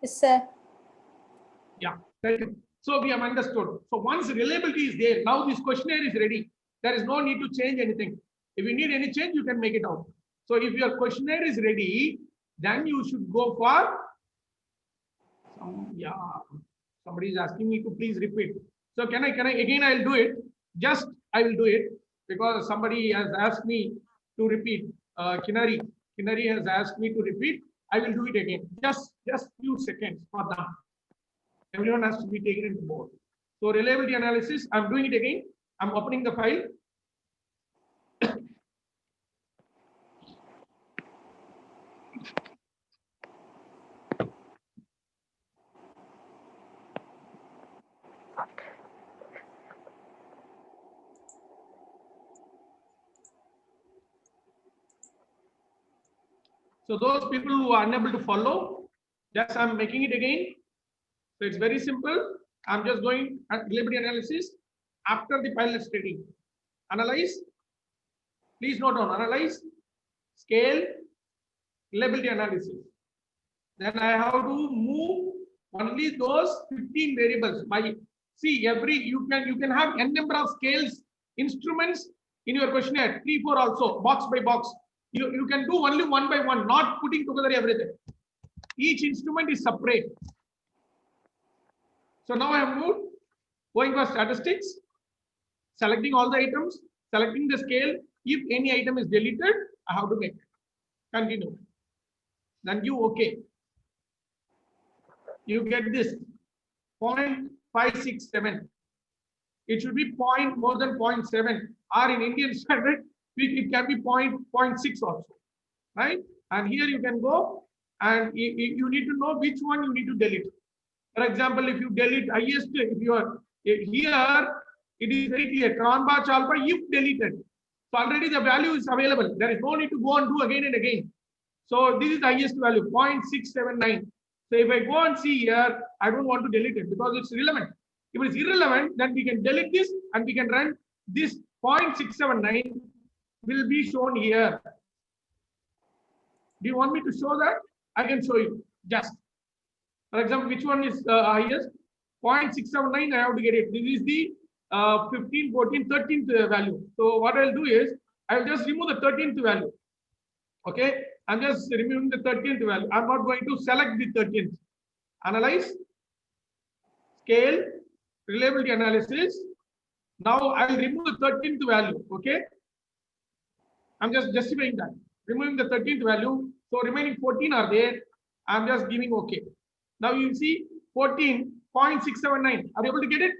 D: Yes, sir.
C: Yeah, thank you. So we have understood. So once reliability is there, now this questionnaire is ready. There is no need to change anything. If you need any change, you can make it out. So if your questionnaire is ready, then you should go for somebody is asking me to please repeat. So can I again, I'll do it. Just I will do it because somebody has asked me to repeat. Kinari has asked me to repeat. I will do it again. Just few seconds for them. Everyone has to be taken into board. So reliability analysis, I'm doing it again. I'm opening the file. So those people who are unable to follow, just I'm making it again. So it's very simple. I'm just going at reliability analysis after the pilot study. Analyze. Please note down, analyze, scale, reliability analysis. Then I have to move only those 15 variables. By see you can have n number of scales, instruments in your questionnaire, 3, 4 also, box by box. You can do only one by one, not putting together everything. Each instrument is separate. So now I have moved, going for statistics, selecting all the items, selecting the scale. If any item is deleted, I have to make it. Continue. Then you okay. You get this 0.567. It should be more than 0.7, or in Indian standard, it can be 0.6 also, right? And here you can go and you need to know which one you need to delete. For example, if you delete highest, if you are here, it is very clear, Cronbach alpha, if deleted. So already the value is available. There is no need to go and do again and again. So this is the highest value, 0.679. So if I go and see here, I don't want to delete it because it's relevant. If it is irrelevant, then we can delete this and we can run this 0.679 will be shown here. Do you want me to show that? I can show you. Just. For example, which one is highest? 0.679, I have to get it. This is the 15, 14, 13th value. So what I'll do is, I'll just remove the 13th value. Okay, I'm just removing the 13th value. I'm not going to select the 13th. Analyze, scale, reliability analysis. Now I'll remove the 13th value. Okay, I'm just justifying that. Removing the 13th value. So remaining 14 are there. I'm just giving OK. Now you see 14.679. Are you able to get it?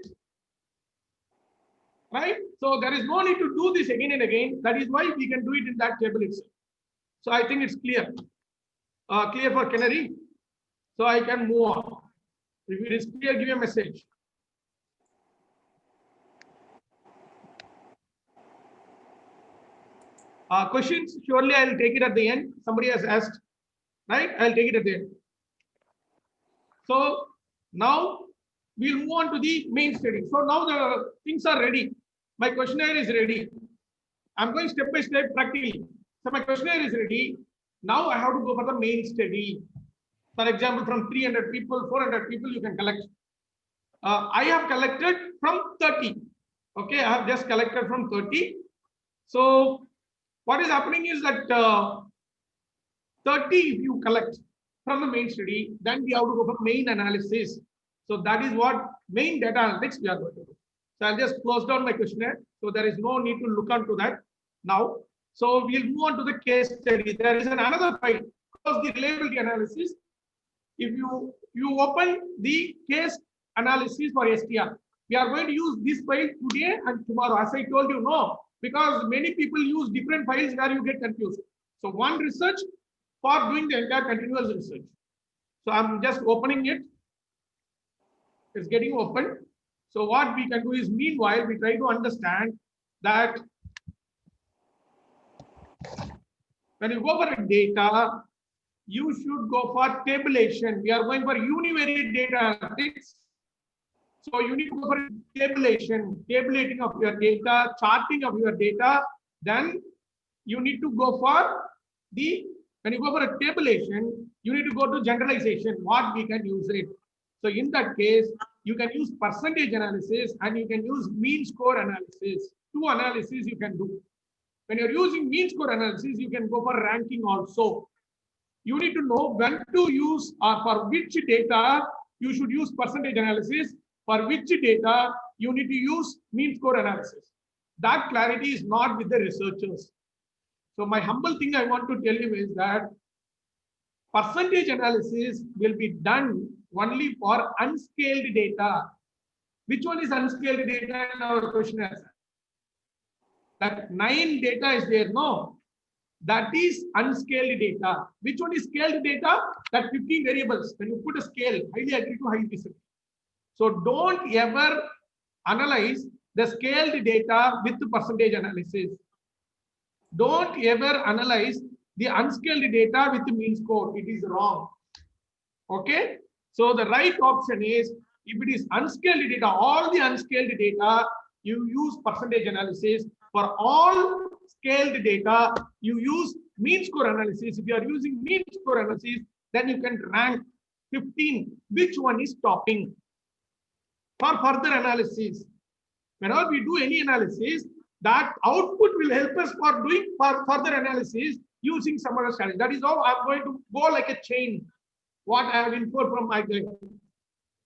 C: right? So there is no need to do this again and again. That is why we can do it in that table itself. So I think it's clear. Clear for Canary. So I can move on. If it is clear, give a message. Questions, surely I'll take it at the end. Somebody has asked, right? I'll take it at the end. So now we'll move on to the main study. So now the things are ready. My questionnaire is ready. I'm going step by step practically. So my questionnaire is ready. Now I have to go for the main study. For example, from 300 people, 400 people, you can collect. I have collected from 30. Okay, I have just collected from 30. So what is happening is that 30 if you collect from the main study, then we have to go for main analysis. So that is what main data analytics we are going to do. So I'll just close down my questionnaire. So there is no need to look onto that now. So we'll move on to the case study. There is another file, the reliability analysis. If you open the case analysis for STR, we are going to use this file today and tomorrow. As I told you, no, because many people use different files where you get confused. So one research for doing the entire continuous research. So I'm just opening it. It's getting open. So what we can do is, meanwhile, we try to understand that when you go for data, you should go for tabulation. We are going for univariate data analytics. So you need to go for tabulation, tabulating of your data, charting of your data. Then you need to go for when you go for a tabulation, you need to go to generalization, what we can use it. So in that case, you can use percentage analysis and you can use mean score analysis. Two analyses you can do. When you're using mean score analysis, you can go for ranking also. You need to know when to use or for which data you should use percentage analysis, for which data you need to use mean score analysis. That clarity is not with the researchers. So my humble thing I want to tell you is that percentage analysis will be done only for unscaled data. Which one is unscaled data in our questionnaire? That 9 data is there, no? That is unscaled data. Which one is scaled data? That 15 variables. When you put a scale, highly accurate to highly precise. So don't ever analyze the scaled data with the percentage analysis. Don't ever analyze the unscaled data with the mean score. It is wrong. Okay. So the right option is, if it is unscaled data, all the unscaled data, you use percentage analysis. For all scaled data, you use mean score analysis. If you are using mean score analysis, then you can rank 15. Which one is topping? For further analysis, whenever we do any analysis, that output will help us for doing further analysis using some other strategy. That is how I'm going to go like a chain. What I have inferred from my client.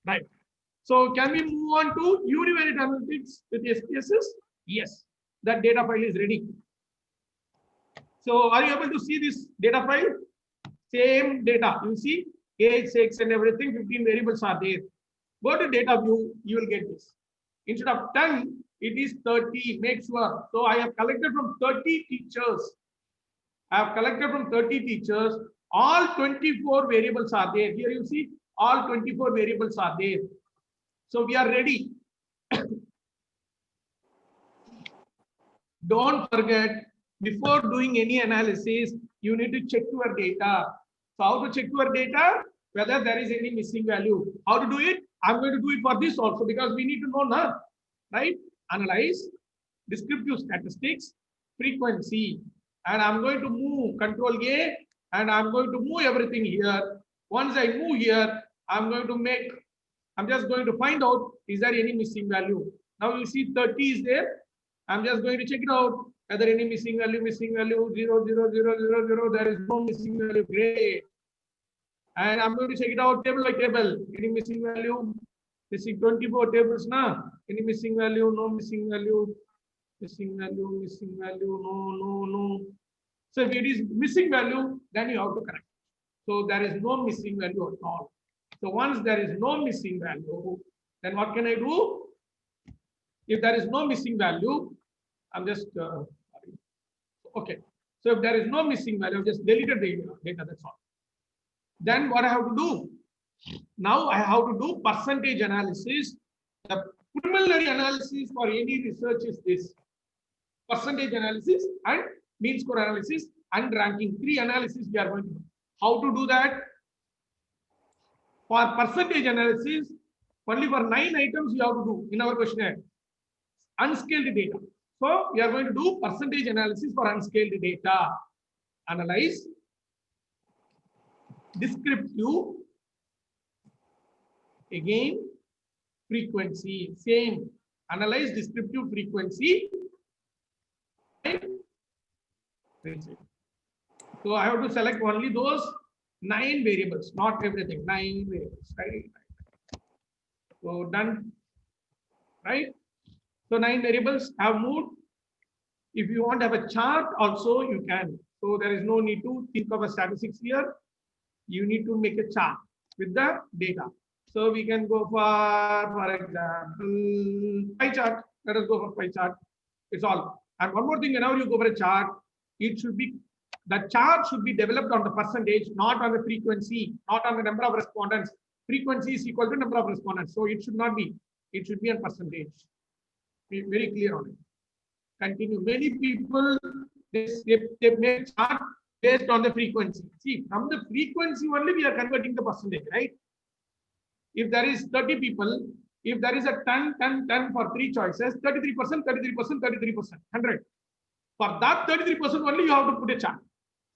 C: Right. So can we move on to univariate analytics with SPSS? Yes. That data file is ready. So are you able to see this data file? Same data. You see age, sex, and everything. 15 variables are there. Go to data view. You will get this. Instead of 10, it is 30. Make sure. So I have collected from 30 teachers. I have collected from 30 teachers. All 24 variables are there. Here you see all 24 variables are there. So we are ready. Don't forget, before doing any analysis, you need to check your data. So how to check your data? Whether there is any missing value. How to do it? I'm going to do it for this also because we need to know now, right? Analyze, descriptive statistics, frequency. And I'm going to move Control A and I'm going to move everything here. Once I move here, I'm just going to find out, is there any missing value? Now you see 30 is there. I'm just going to check it out. Whether any missing value, 0, 0, 0, 0, 0. There is no missing value. Great. And I'm going to check it out table by table. Any missing value? Missing 24 tables now. Any missing value? No missing value. Missing value, missing value. No. So if it is missing value, then you have to correct. So there is no missing value at all. So once there is no missing value, then what can I do? If there is no missing value, I'm just okay. So if there is no missing value, just deleted the data. That's all. Then what I have to do? Now I have to do percentage analysis. The preliminary analysis for any research is this: percentage analysis and mean score analysis and ranking. 3 analysis we are going to do. How to do that? For percentage analysis, only for 9 items we have to do in our questionnaire. Unscaled data. So we are going to do percentage analysis for unscaled data. Analyze, descriptive, again, frequency, same. Analyze, descriptive, frequency. So I have to select only those 9 variables, not everything. 9 variables, right? So done, right? So 9 variables have moved. If you want to have a chart also, you can. So there is no need to think of a statistics here. You need to make a chart with the data. So we can go for example, pie chart. Let us go for pie chart. It's all. And one more thing, whenever you go for a chart, it should be, the chart should be developed on the percentage, not on the frequency, not on the number of respondents. Frequency is equal to number of respondents. So it should not be. It should be on percentage. Be very clear on it. Continue. Many people, they make chart based on the frequency. See, from the frequency only we are converting the percentage, right? If there is 30 people, if there is a 10 for 3 choices, 33%, 33%, 33%, 100. For that 33% only you have to put a chart.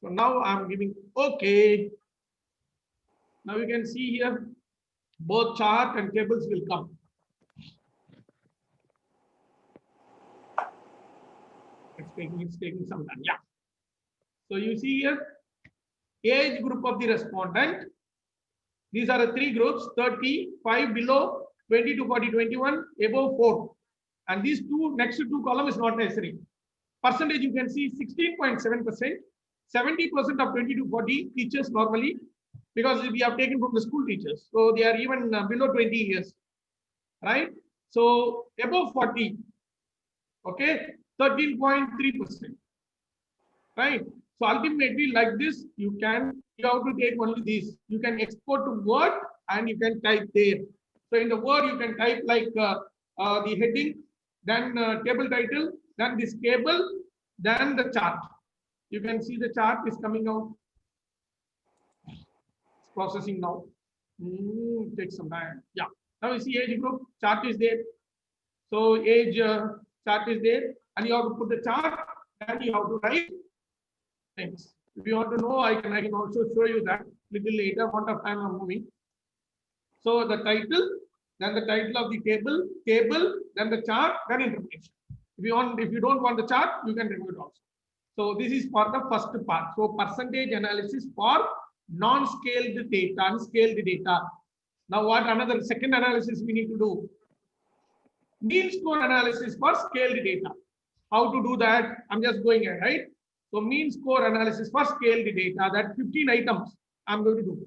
C: So now I'm giving okay. Now you can see here, both chart and tables will come. It's taking some time. Yeah. So you see here, age group of the respondent. These are the 3 groups: 30, 5 below, 20 to 40, 21, above 4. And these next 2 columns is not necessary. Percentage you can see 16.7%, 70% of 20 to 40 teachers normally, because we have taken from the school teachers. So they are even below 20 years, right? So above 40, okay, 13.3%, right? So ultimately, like this, you have to take only these. You can export to Word and you can type there. So in the Word, you can type like the heading, then table title, then this table, then the chart. You can see the chart is coming out. It's processing now. Take some time. Yeah. Now you see age group, chart is there. So age chart is there, and you have to put the chart, and you have to write things. If you want to know, I can also show you that little later. What of time I'm moving. So the title, then the title of the table, then the chart, then interpretation. If you don't want the chart, you can remove it also. So this is for the first part. So percentage analysis for non-scaled data, unscaled data. Now what another second analysis we need to do? Mean score analysis for scaled data. How to do that? I'm just going ahead, right? So mean score analysis for scaled data, that 15 items I'm going to do.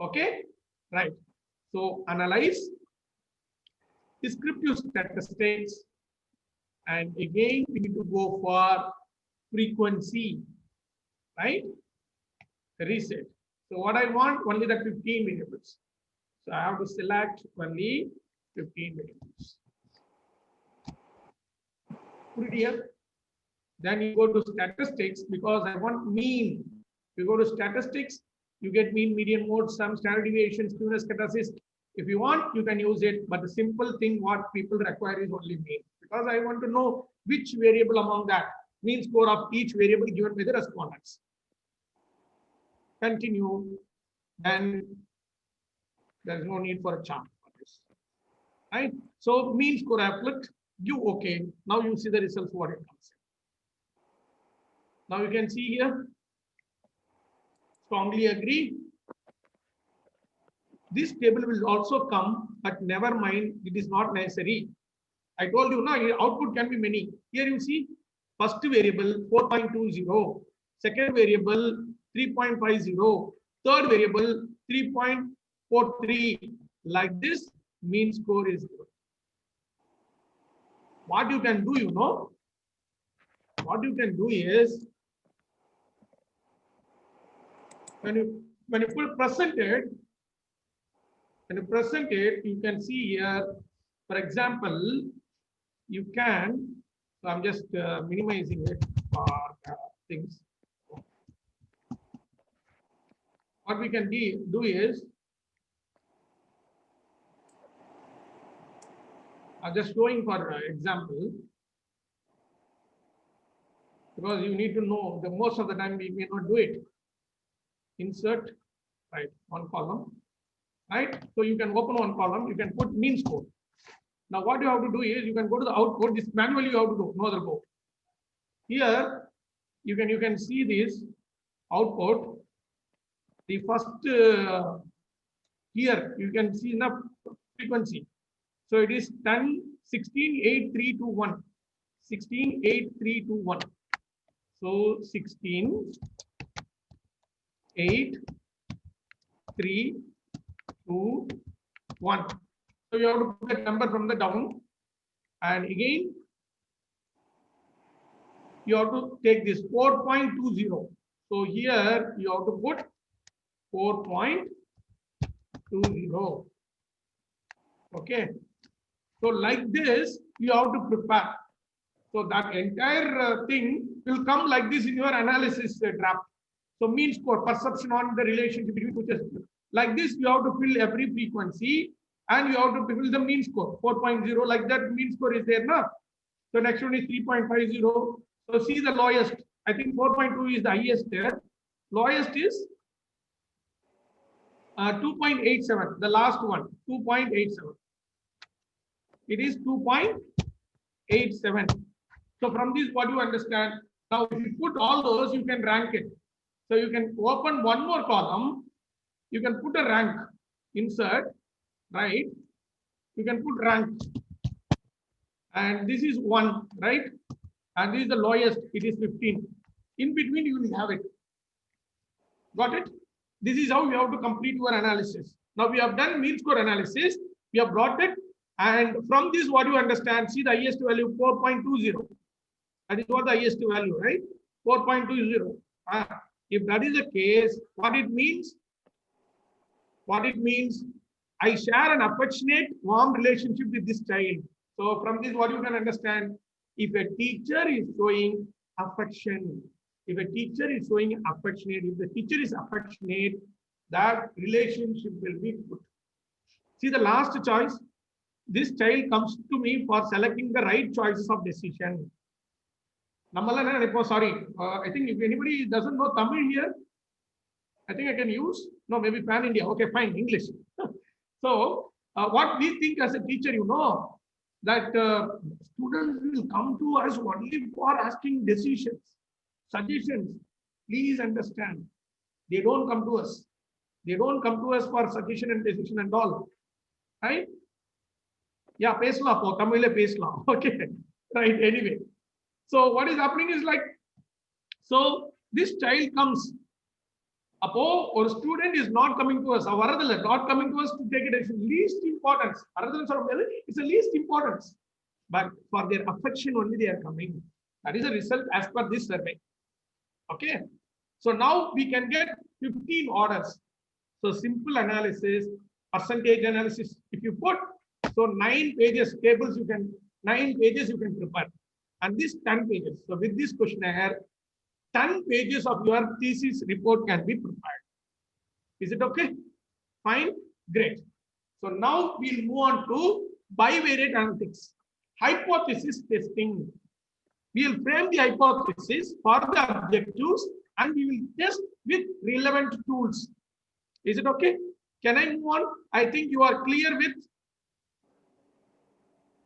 C: Okay, right. So analyze, descriptive statistics, and again we need to go for frequency, right? Reset. So what I want, only the 15 variables. So I have to select only 15 variables. Put it here. Then you go to statistics, because I want mean. You go to statistics, you get mean, median, mode, sum, standard deviation, skewness, catalysis. If you want, you can use it. But the simple thing what people require is only mean, because I want to know which variable among that, mean score of each variable given by the respondents. Continue. Then there's no need for a chart for this. Right? So mean score I have clicked. You okay. Now you see the results what it comes in. Now you can see here. Strongly agree. This table will also come, but never mind, it is not necessary. I told you, no, output can be many. Here you see, first variable 4.20, second variable 3.50, third variable 3.43. Like this, mean score is good. what you can do, what you can do is when you put presented, when you present it, you can see here, for example, you can, so I'm just minimizing it for things. What we can do is, I'm just showing for example, because you need to know the most of the time we may not do it. Insert, right, one column, right? So you can open one column, you can put mean score. Now what you have to do is you can go to the output. This manually you have to do, no other go. Here you can see this output. The first here you can see the frequency. So it is 10, 16, 8, 3, 2, 1. 16, 8, 3, 2, 1. So 16, 8, 3, 2, 1. So you have to put a number from the down. And again, you have to take this 4.20. So here you have to put 4.20. Okay. So like this, you have to prepare. So that entire thing will come like this in your analysis draft. So mean score, perception on the relationship between two tests. Like this, you have to fill every frequency and you have to fill the mean score, 4.0, like that mean score is there now. So next one is 3.50. So see the lowest. I think 4.2 is the highest there. Lowest is 2.87, the last one, 2.87. It is 2.87. So from this, what you understand? Now, if you put all those, you can rank it. So you can open one more column. You can put a rank, insert, right? You can put rank. And this is 1, right? And this is the lowest, it is 15. In between, you will have it. Got it? This is how you have to complete your analysis. Now we have done mean score analysis. We have brought it. And from this, what you understand, see the highest value 4.20. That is what the highest value, right? 4.20. If that is the case, what it means? What it means, I share an affectionate, warm relationship with this child. So from this, what you can understand, if a teacher is showing affection, if a teacher is showing affectionate, if the teacher is affectionate, that relationship will be good. See the last choice. This child comes to me for selecting the right choices of decision. Sorry, I think if anybody doesn't know Tamil here, I think I can use, no, maybe Pan India. Okay, fine, English. So what we think as a teacher, that students will come to us only for asking decisions, suggestions. Please understand, they don't come to us. They don't come to us for suggestion and decision and all. Right? Yeah, pesla po, Tamil pesla. Okay, right, anyway. So what is happening is like, so this child comes, or student is not coming to us, not coming to us to take it as least importance. It's the least importance. But for their affection only they are coming. That is the result as per this survey. Okay. So now we can get 15 orders. So simple analysis, percentage analysis. If you put, so 9 pages tables, 9 pages you can prepare. And this 10 pages. So with this questionnaire, 10 pages of your thesis report can be prepared. Is it okay? Fine, great. So now we'll move on to bivariate analytics. Hypothesis testing. We will frame the hypothesis for the objectives and we will test with relevant tools. Is it okay? Can I move on? I think you are clear with,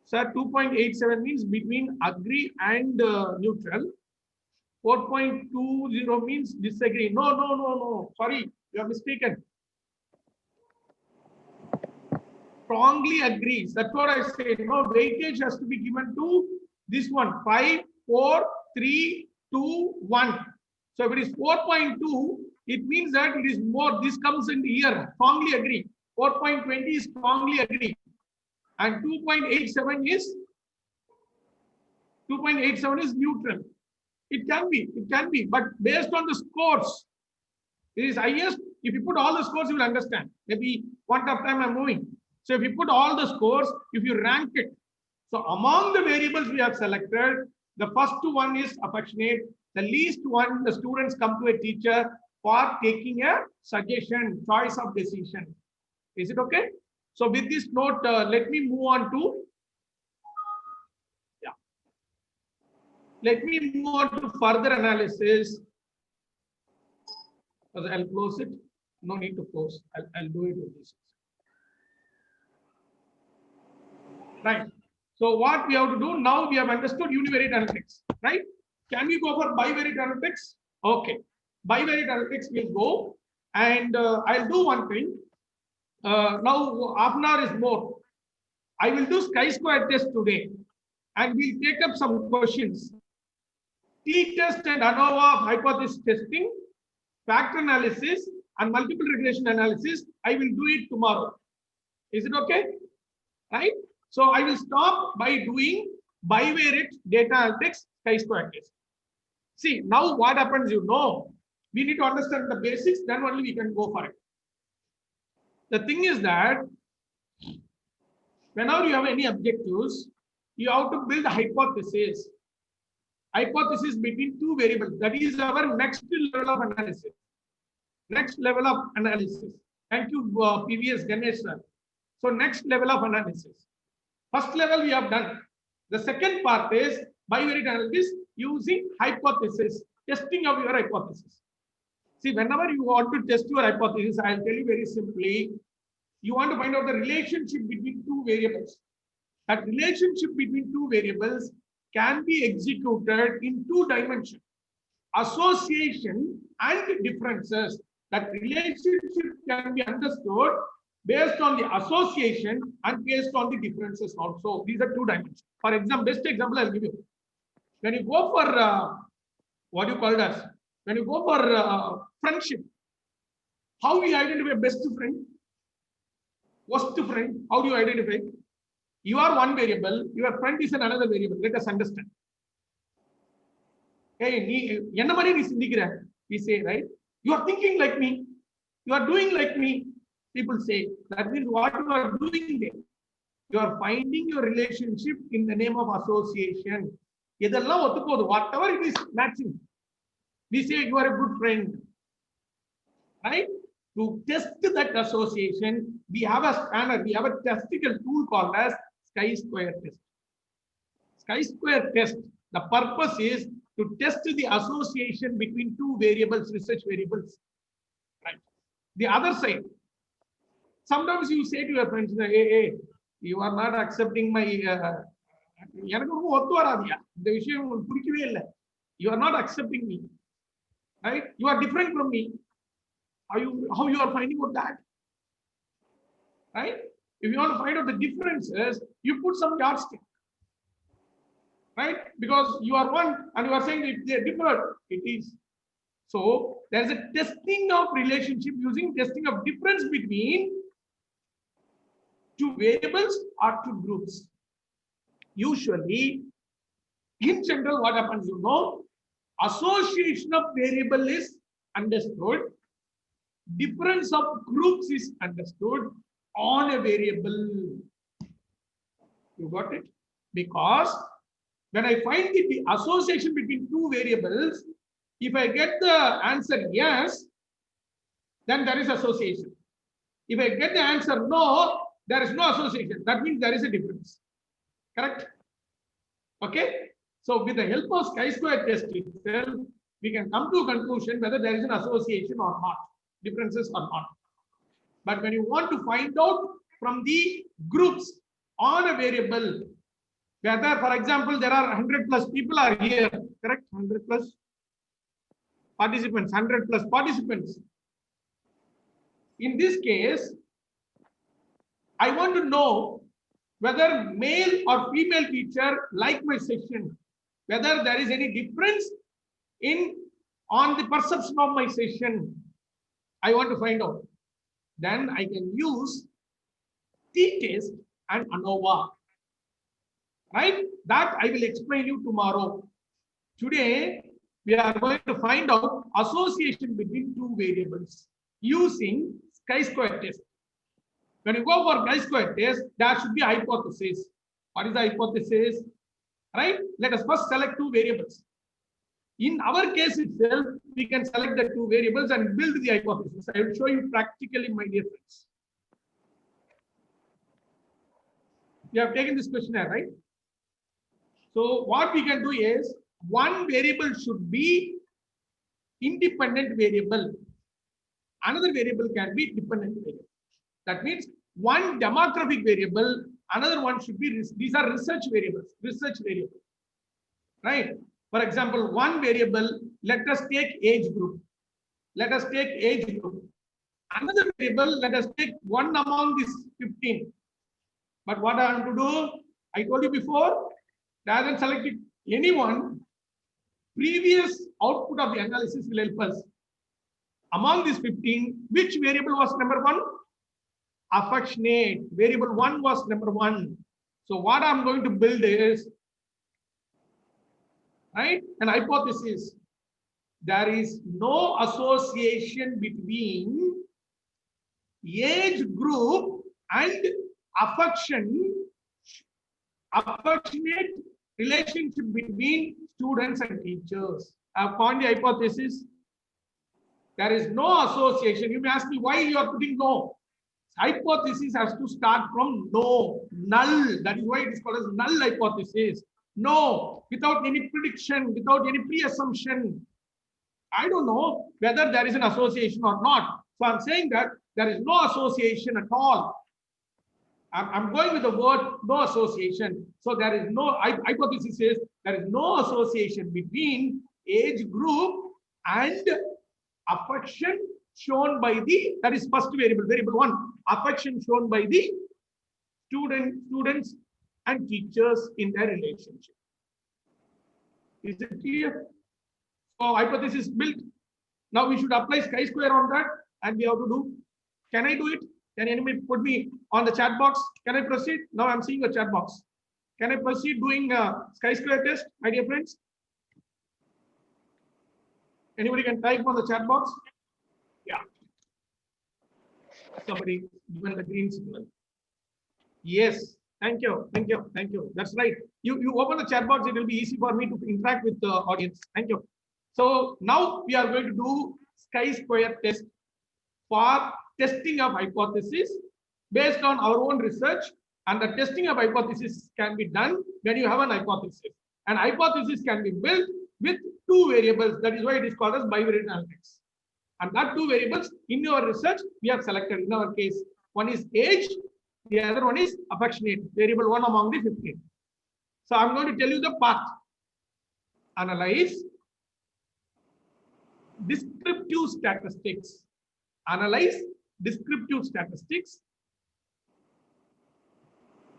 C: sir, 2.87 means between agree and neutral. 4.20 means disagree. No. Sorry, you are mistaken. Strongly agrees. That's what I say. No, weightage has to be given to this one. 5, 4, 3, 2, 1. So if it is 4.2, it means that it is more. This comes in here. Strongly agree. 4.20 is strongly agree. And 2.87 is 2.87 is neutral. It can be, but based on the scores, it is highest. If you put all the scores, you will understand. Maybe one of time I'm moving. So if you put all the scores, if you rank it, so among the variables we have selected, the first one is affectionate. The least one, the students come to a teacher for taking a suggestion, choice of decision. Is it okay? So with this note, let me move on to, let me move on to further analysis. I'll close it. No need to close. I'll do it with this. Right. So what we have to do now, we have understood univariate analytics, right? Can we go for bivariate analytics? Okay. Bivariate analytics will go, and I'll do one thing. Now half an hour is more. I will do chi-square test today, and we'll take up some questions. T-test and ANOVA of hypothesis testing, factor analysis, and multiple regression analysis. I will do it tomorrow. Is it okay? Right? So I will stop by doing bivariate data analytics chi-square test. See, now what happens, you know, we need to understand the basics, then only we can go for it. The thing is that whenever you have any objectives, you have to build a hypothesis. Hypothesis between two variables. That is our next level of analysis. Next level of analysis. Thank you, PVS Ganesh sir. So next level of analysis. First level we have done. The second part is bivariate analysis using hypothesis, testing of your hypothesis. See, whenever you want to test your hypothesis, I'll tell you very simply, you want to find out the relationship between two variables. That relationship between two variables can be executed in two dimensions: association and differences. That relationship can be understood based on the association and based on the differences also. These are two dimensions. For example, best example I'll give you. When you go for what you call it as, when you go for friendship, how do you identify best friend, worst friend? How do you identify? You are one variable, your friend is another variable. Let us understand. Hey, we say, right? You are thinking like me, you are doing like me. People say that means what you are doing there. You are finding your relationship in the name of association. Whatever it is matching. We say you are a good friend. Right? To test that association, we have a spanner, we have a statistical tool called as chi-square test. Chi-square test, the purpose is to test the association between two variables, research variables. Right? The other side, sometimes you say to your friends, hey, you are not accepting my you are not accepting me, right? You are different from me. How you are finding out that, right? If you want to find out the differences, you put some yardstick, right? Because you are one and you are saying that they are different. It is. So there is a testing of relationship using testing of difference between two variables or two groups. Usually, in general, what happens, you know, association of variable is understood, difference of groups is understood on a variable. You got it? Because when I find the association between two variables, if I get the answer yes, then there is association. If I get the answer no, there is no association. That means there is a difference. Correct? Okay? So with the help of chi-square test itself, we can come to a conclusion whether there is an association or not, differences or not. But when you want to find out from the groups on a variable, whether, for example, there are 100 plus people are here, correct? 100 plus participants, 100 plus participants. In this case, I want to know whether male or female teacher like my session, whether there is any difference on the perception of my session. I want to find out. Then I can use t-test and ANOVA. right? That I will explain you tomorrow. Today, we are going to find out association between two variables using chi-square test. When you go for chi-square test, there should be hypothesis. What is the hypothesis? Right? Let us first select two variables. In our case itself, we can select the two variables and build the hypothesis. I will show you practically, my dear friends. You have taken this questionnaire, right? So what we can do is, one variable should be independent variable. Another variable can be dependent variable. That means one demographic variable, another one should be, these are research variables, right? For example, one variable, let us take age group. Let us take age group. Another variable, let us take one among these 15. But what I want to do, I told you before, rather than selecting anyone, previous output of the analysis will help us. Among these 15, which variable was number one? Affectionate. Variable one was number one. So what I'm going to build is, right, an hypothesis. There is no association between age group and affectionate relationship between students and teachers. I've found the hypothesis. There is no association. You may ask me why you are putting no. Hypothesis has to start from no, null. That is why it is called as null hypothesis. No, without any prediction, without any pre-assumption. I don't know whether there is an association or not. So I'm saying that there is no association at all. I'm going with the word no association. So there is no, hypothesis says there is no association between age group and affection shown by the, that is first variable, variable one, affection shown by the students and teachers in their relationship. Is it clear? So hypothesis built. Now we should apply chi-square on that, and we have to do. Can I do it? Can anybody put me on the chat box? Can I proceed? Now I'm seeing a chat box. Can I proceed doing chi-square test, my dear friends? Anybody can type on the chat box? Yeah. Somebody given the green signal. Yes. Thank you. Thank you. Thank you. That's right. You open the chat box, it will be easy for me to interact with the audience. Thank you. So now we are going to do chi-square test for testing of hypothesis based on our own research, and the testing of hypothesis can be done when you have an hypothesis. And hypothesis can be built with two variables. That is why it is called as bivariate analytics. And that two variables in your research we have selected. In our case, one is age, the other one is affectionate, variable one among the 15. So I'm going to tell you the path. Analyze descriptive statistics. Analyze descriptive statistics.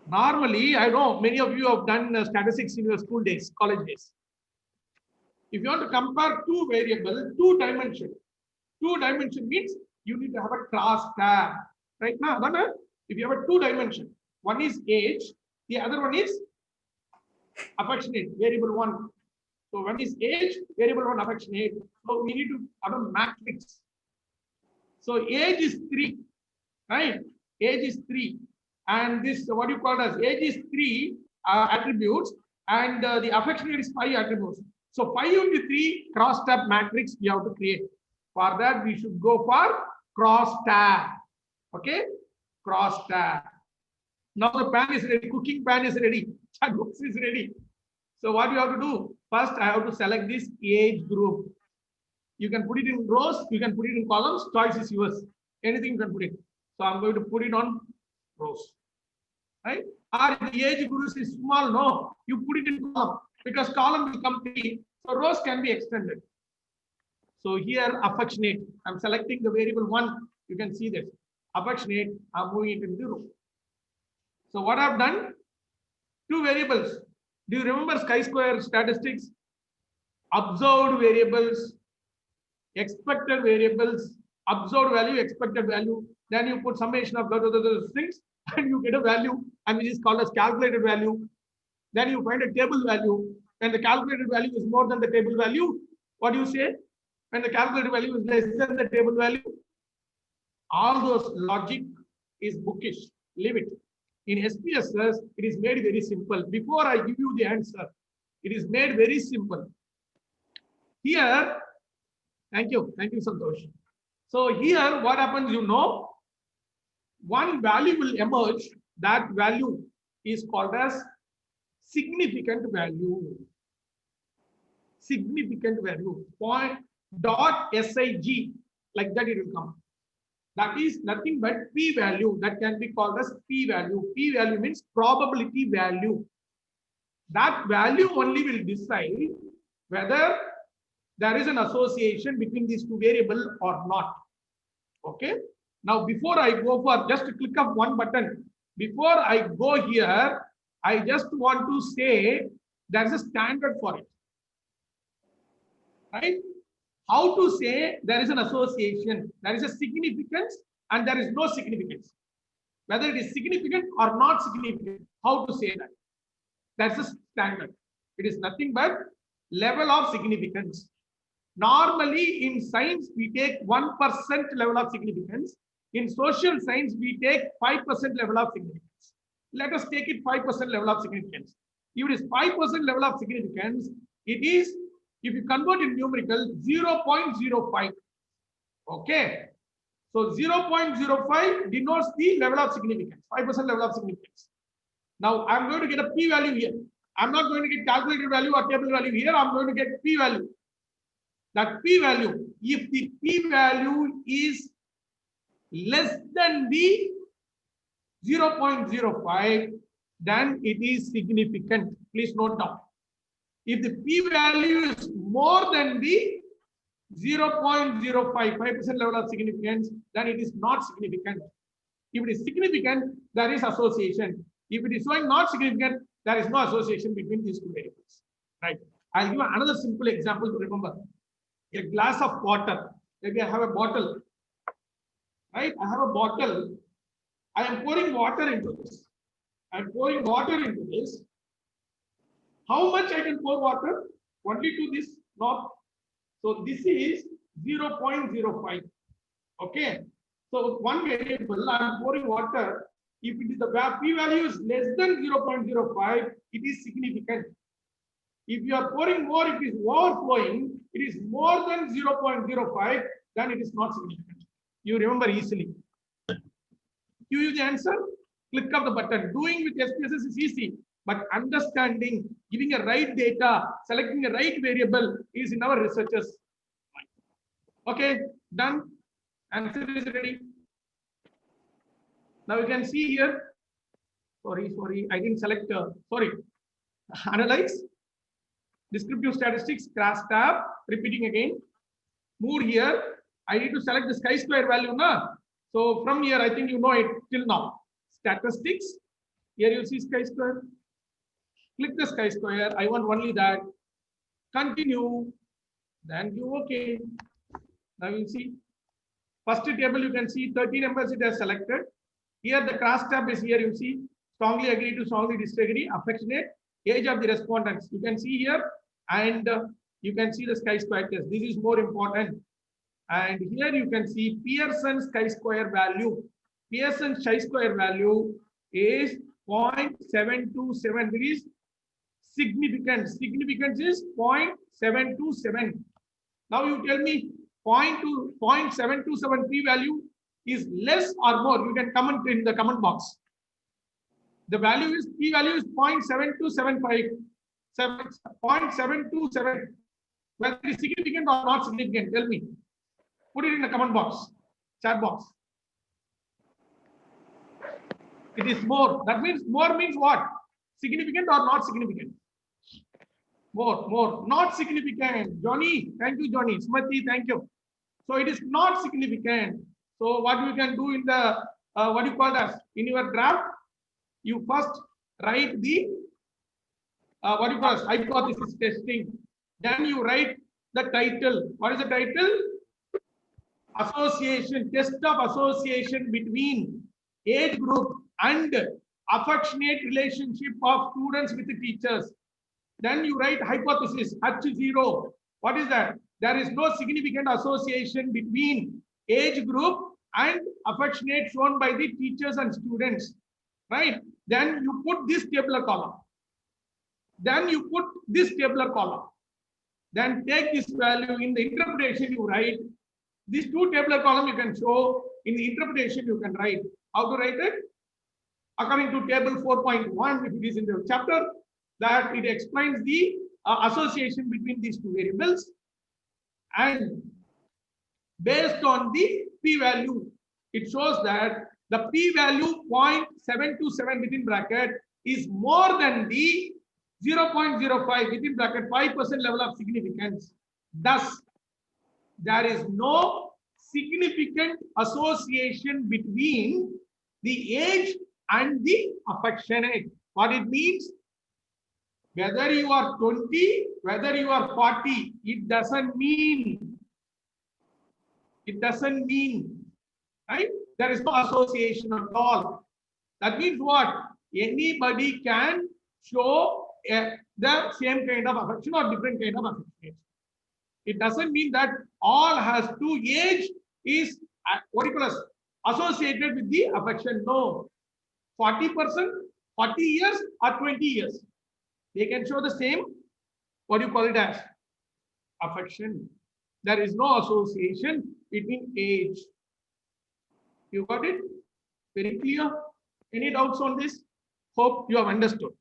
C: Normally, I know many of you have done statistics in your school days, college days. If you want to compare two variables, two dimension means you need to have a crosstab. Right now, if you have a two dimension, one is age, the other one is affectionate, variable one. So one is age, variable one affectionate. So we need to have a matrix. So age is 3, right? Age is 3. And this, what you call as age is 3 attributes, and the affectionate is 5 attributes. So 5 into 3 cross-tab matrix we have to create. For that, we should go for cross-tab. Okay? Cross-tab. Now the pan is ready, cooking pan is ready, chat box is ready. So what you have to do? First, I have to select this age group. You can put it in rows, you can put it in columns, choice is yours. Anything you can put it. So I'm going to put it on rows. Right? Or if the age group is small, no, you put it in column because column will complete. So rows can be extended. So here affectionate, I'm selecting the variable 1. You can see this. Affectionate, I'm moving it into row. So what I've done? Two variables. Do you remember chi-square statistics? Observed variables, expected variables, observed value, expected value. Then you put summation of those things and you get a value, and which is called as calculated value. Then you find a table value. When the calculated value is more than the table value, what do you say? When the calculated value is less than the table value, all those logic is bookish. Leave it. In SPSS, it is made very simple. Before I give you the answer, it is made very simple. Here, thank you, Santosh. So here, what happens, one value will emerge. That value is called as significant value. Significant value. .sig, like that it will come. That is nothing but p value. That can be called as p value. P value means probability value. That value only will decide whether there is an association between these two variables or not. Okay. Now, before I go for, just click up one button. Before I go here, I just want to say there is a standard for it. Right? How to say there is an association, there is a significance and there is no significance. Whether it is significant or not significant, how to say that? That's a standard. It is nothing but level of significance. Normally in science, we take 1% level of significance. In social science, we take 5% level of significance. Let us take it 5% level of significance. If it is 5% level of significance, it is, if you convert in numerical, 0.05. Okay. So 0.05 denotes the level of significance, 5% level of significance. Now I'm going to get a p value here. I'm not going to get calculated value or table value here. I'm going to get p value. That p value, if the p value is less than the 0.05, then it is significant. Please note down. If the p value is more than the 0.05, 5% level of significance, then it is not significant. If it is significant, there is association. If it is showing not significant, there is no association between these two variables. Right? I'll give another simple example to remember. A glass of water. Maybe I have a bottle. Right? I have a bottle. I am pouring water into this. I am pouring water into this. How much I can pour water? Only to this knob. So this is 0.05. Okay. So one variable, I am pouring water. If it is the p value is less than 0.05, it is significant. If you are pouring more, it is overflowing. It is more than 0.05, then it is not significant. You remember easily. You use the answer, click up the button. Doing with SPSS is easy, but understanding, giving a right data, selecting a right variable is in our researchers' mind. Okay, done. Answer is ready. Now you can see here. Sorry, I didn't select. Analyze. Descriptive statistics, crosstab, repeating again. Move here. I need to select the chi-square value. So from here, I think you know it till now. Statistics. Here you see chi-square. Click the chi-square. I want only that. Continue. Then you OK. Now you see. First table you can see 13 members it has selected. Here the crosstab is here. You see strongly agree to strongly disagree. Affectionate. Age of the respondents. You can see here. And you can see the chi-square test. This is more important. And here you can see Pearson's chi-square value. Pearson's chi-square value is 0.727. It is significant. Significance is 0.727. Now you tell me 0.727 p value is less or more. You can comment in the comment box. The value is p value is 0.7275. 0.727. Whether it is significant or not significant, tell me. Put it in the comment box, chat box. It is more. That means more means what? Significant or not significant? More. Not significant. Johnny, thank you, Johnny. Smriti, thank you. So it is not significant. So what you can do in the what you call as in your draft, you first write the what you call as hypothesis testing. Then you write the title. What is the title? Association, test of association between age group and affectionate relationship of students with the teachers. Then you write hypothesis, H0. What is that? There is no significant association between age group and affectionate shown by the teachers and students, right? Then you put this tabular column. Then you put this tabular column. Then take this value in the interpretation you write. These two tabular columns you can show. In the interpretation you can write. How to write it? According to table 4.1, if it is in the chapter, that it explains the association between these two variables, and based on the p-value, it shows that the p-value 0.727 within bracket is more than the 0.05 within bracket 5% level of significance. Thus, there is no significant association between the age and the affectionate. What it means? Whether you are 20, whether you are 40, it doesn't mean, right? There is no association at all. That means what? Anybody can show the same kind of affection or different kind of affection. It doesn't mean that all has to age is associated with the affection. No. 40%, 40 years or 20 years. They can show the same, what do you call it as? Affection. There is no association between age. You got it? Very clear? Any doubts on this? Hope you have understood.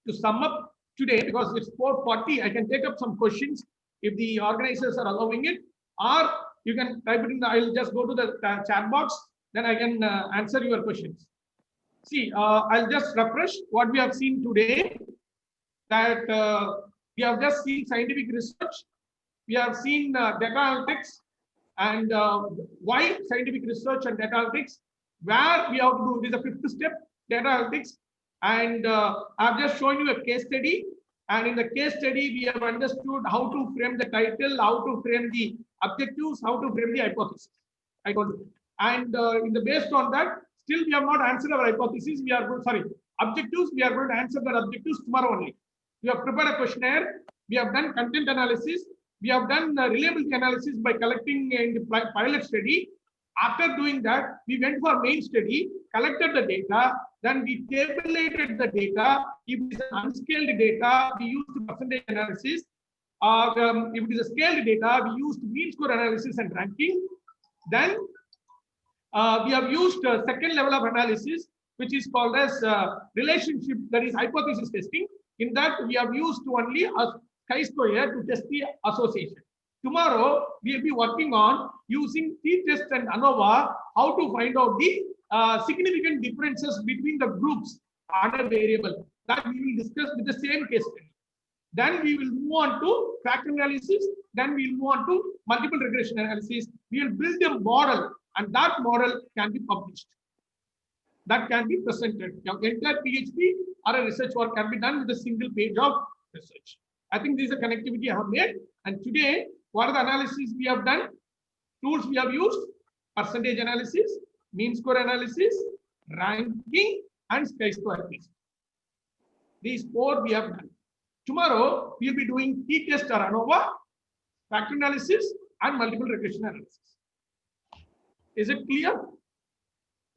C: To sum up today, because it's 4:40, I can take up some questions if the organizers are allowing it, or you can type it in I'll just go to the chat box, then I can answer your questions. See, I'll just refresh what we have seen today. That we have just seen scientific research, we have seen data analytics, and why scientific research and data analytics, where we have to do, this is the fifth step, data analytics, and I've just shown you a case study, and in the case study we have understood how to frame the title, how to frame the objectives, how to frame the hypothesis. I told you. And based on that, still we have not answered our hypothesis. We are going, sorry, objectives. We are going to answer the objectives tomorrow only. We have prepared a questionnaire. We have done content analysis. We have done reliability analysis by collecting in the pilot study. After doing that, we went for main study, collected the data, then we tabulated the data. If it is unscaled data, we used percentage analysis. If it is a scaled data, we used mean score analysis and ranking. Then we have used second level of analysis, which is called as relationship, that is hypothesis testing. In that, we have used only a chi-square to test the association. Tomorrow, we will be working on using t-test and ANOVA, how to find out the significant differences between the groups under variable. That we will discuss with the same case study. Then we will move on to factor analysis. Then we will move on to multiple regression analysis. We will build a model, and that model can be published. That can be presented. Your entire PhD or a research work can be done with a single page of research. I think this is a connectivity I have made. And today, what are the analyses we have done? Tools we have used: percentage analysis, mean score analysis, ranking, and chi-square test. These four we have done. Tomorrow, we will be doing t-test or ANOVA, factor analysis, and multiple regression analysis. Is it clear?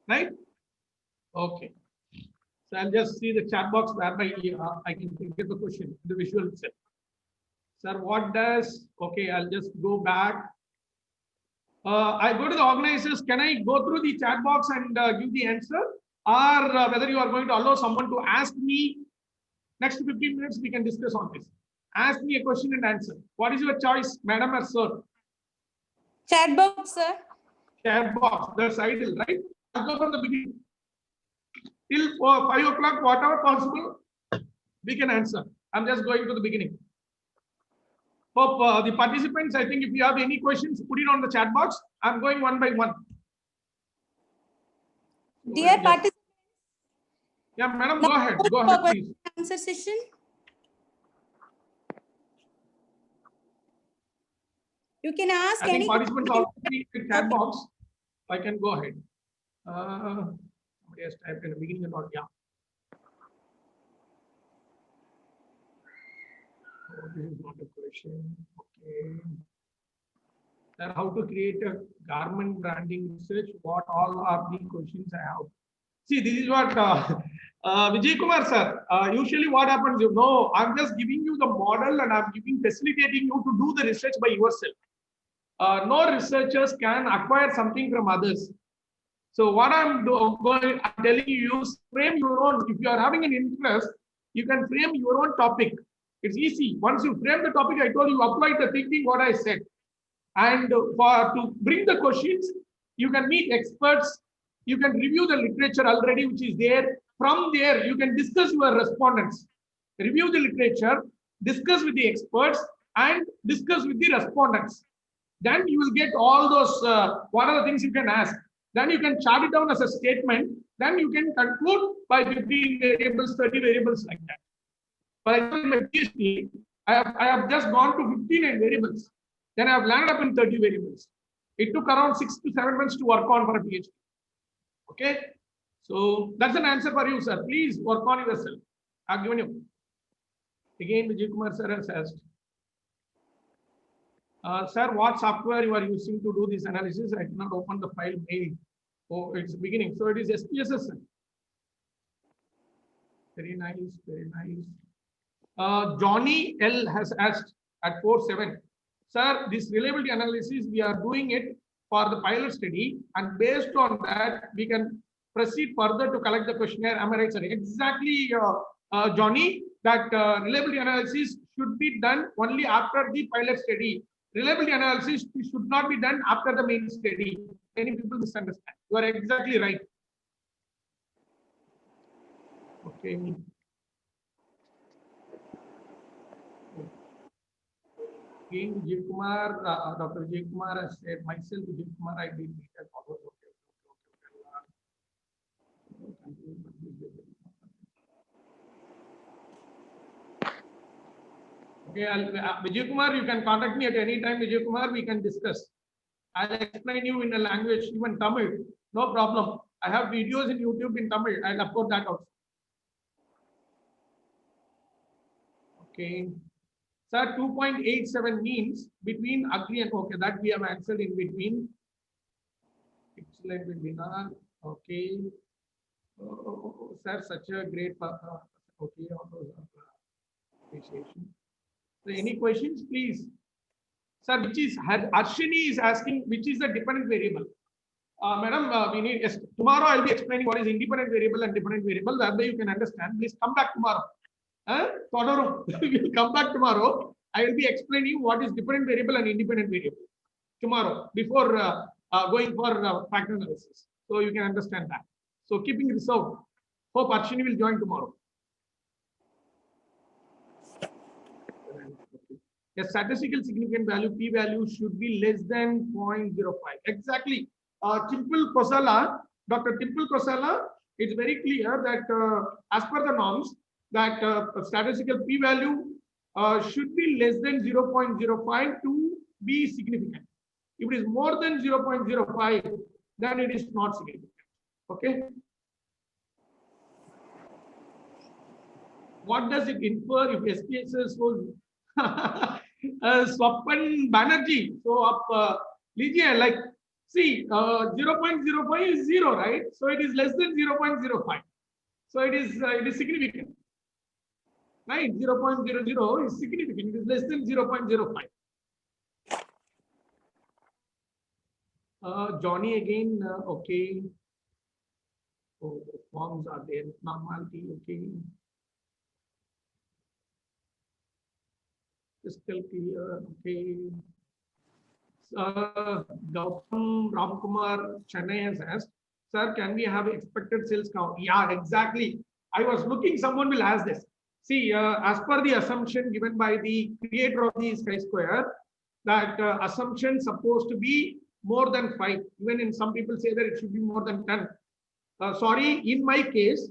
C: Right? Okay. So I'll just see the chat box whereby I can get the question, the visual itself. Sir, what does, okay, I'll just go back. I go to the organizers. Can I go through the chat box and give the answer? Or whether you are going to allow someone to ask me, next 15 minutes, we can discuss on this. Ask me a question and answer. What is your choice, madam or sir?
D: Chat box, sir.
C: Chat box, that's ideal, right? I'll go from the beginning. Till 5 o'clock, whatever possible, we can answer. I'm just going to the beginning. Hope the participants, I think if you have any questions, put it on the chat box. I'm going one by one.
D: Dear participants.
C: Yeah, madam, go ahead. Go ahead, please.
D: Answer session. You can ask any
C: participants already in the chat box. I can go ahead. Somebody has typed in the beginning about, yeah. Oh, this is not a question. Okay. Sir, how to create a garment branding research? What all are the questions I have? See, this is what Vijay Kumar sir. Usually, what happens? You know, I'm just giving you the model and I'm facilitating you to do the research by yourself. No researchers can acquire something from others. So what I'm telling you is frame your own. If you are having an interest, you can frame your own topic. It's easy. Once you frame the topic, I told you apply the thinking what I said. And to bring the questions, you can meet experts. You can review the literature already, which is there. From there, you can discuss your respondents. Review the literature, discuss with the experts, and discuss with the respondents. Then you will get all those, what are the things you can ask. Then you can chart it down as a statement. Then you can conclude by 15 variables, 30 variables like that. For example, in my PhD, I have just gone to 59 variables. Then I have landed up in 30 variables. It took around 6 to 7 months to work on for a PhD. Okay. So that's an answer for you, sir. Please work on yourself. I've given you. Again, Vijay Kumar sir has asked. Sir, what software you are using to do this analysis? I cannot open the file mail. Oh, it's beginning. So it is SPSS. Very nice, very nice. Johnny L has asked at 4.7. Sir, this reliability analysis, we are doing it for the pilot study, and based on that, we can proceed further to collect the questionnaire. Am I right, sir? Exactly, Johnny, that reliability analysis should be done only after the pilot study. Reliability analysis should not be done after the main study. Many people misunderstand. You are exactly right. Okay. Again, Vijay Kumar, Dr. Vijay Kumar has said, myself, Vijay Kumar, I did meet Okay, Vijay Kumar, you can contact me at any time, Vijay Kumar, we can discuss. I'll explain you in a language, even Tamil, no problem. I have videos in YouTube in Tamil, I'll upload that also. Okay. Sir, 2.87 means between agree and okay, that we have answered in between. Excellent, webinar. Okay. Sir, such a great okay, appreciation. So any questions, please? Sir, which is Arshini is asking, which is the dependent variable? Madam, we need tomorrow I'll be explaining what is independent variable and dependent variable. That way you can understand. Please come back tomorrow. We'll come back tomorrow. I will be explaining what is dependent variable and independent variable tomorrow before going for factor analysis. So you can understand that. So keeping reserved. Hope Arshini will join tomorrow. A statistical significant value, p value should be less than 0.05. Exactly. Timple Kosala, Dr. Timple Kosala, it's very clear that as per the norms, that statistical p value should be less than 0.05 to be significant. If it is more than 0.05, then it is not significant. Okay. What does it infer if SPSS was Swapan Banerjee? So up Ligia, like see 0.05 is 0, right? So it is less than 0.05. So it is significant. Right? 0.00 is significant. It is less than 0.05. Johnny again, okay. Oh, forms are there. Normality, okay. Crystal clear, okay. Gautam Ramkumar Chennai has asked, sir, can we have expected sales count? Yeah, exactly. I was looking, someone will ask this. See, as per the assumption given by the creator of the Square, that assumption supposed to be more than 5. Even in some people say that it should be more than 10. Sorry, in my case,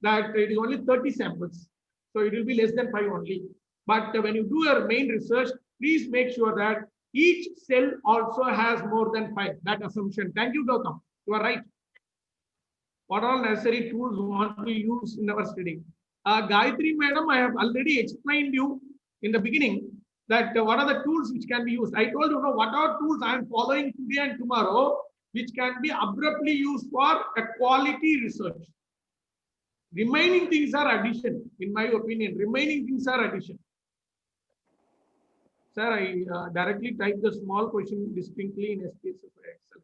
C: that it is only 30 samples. So it will be less than 5 only. But when you do your main research, please make sure that each cell also has more than 5. That assumption. Thank you, Gautam. You are right. What all necessary tools we want to use in our study? Gayatri, madam, I have already explained you in the beginning that what are the tools which can be used. I told you, what are tools I am following today and tomorrow which can be abruptly used for a quality research. Remaining things are addition, in my opinion. Remaining things are addition. Sir, I directly type the small question distinctly in SPSS or Excel.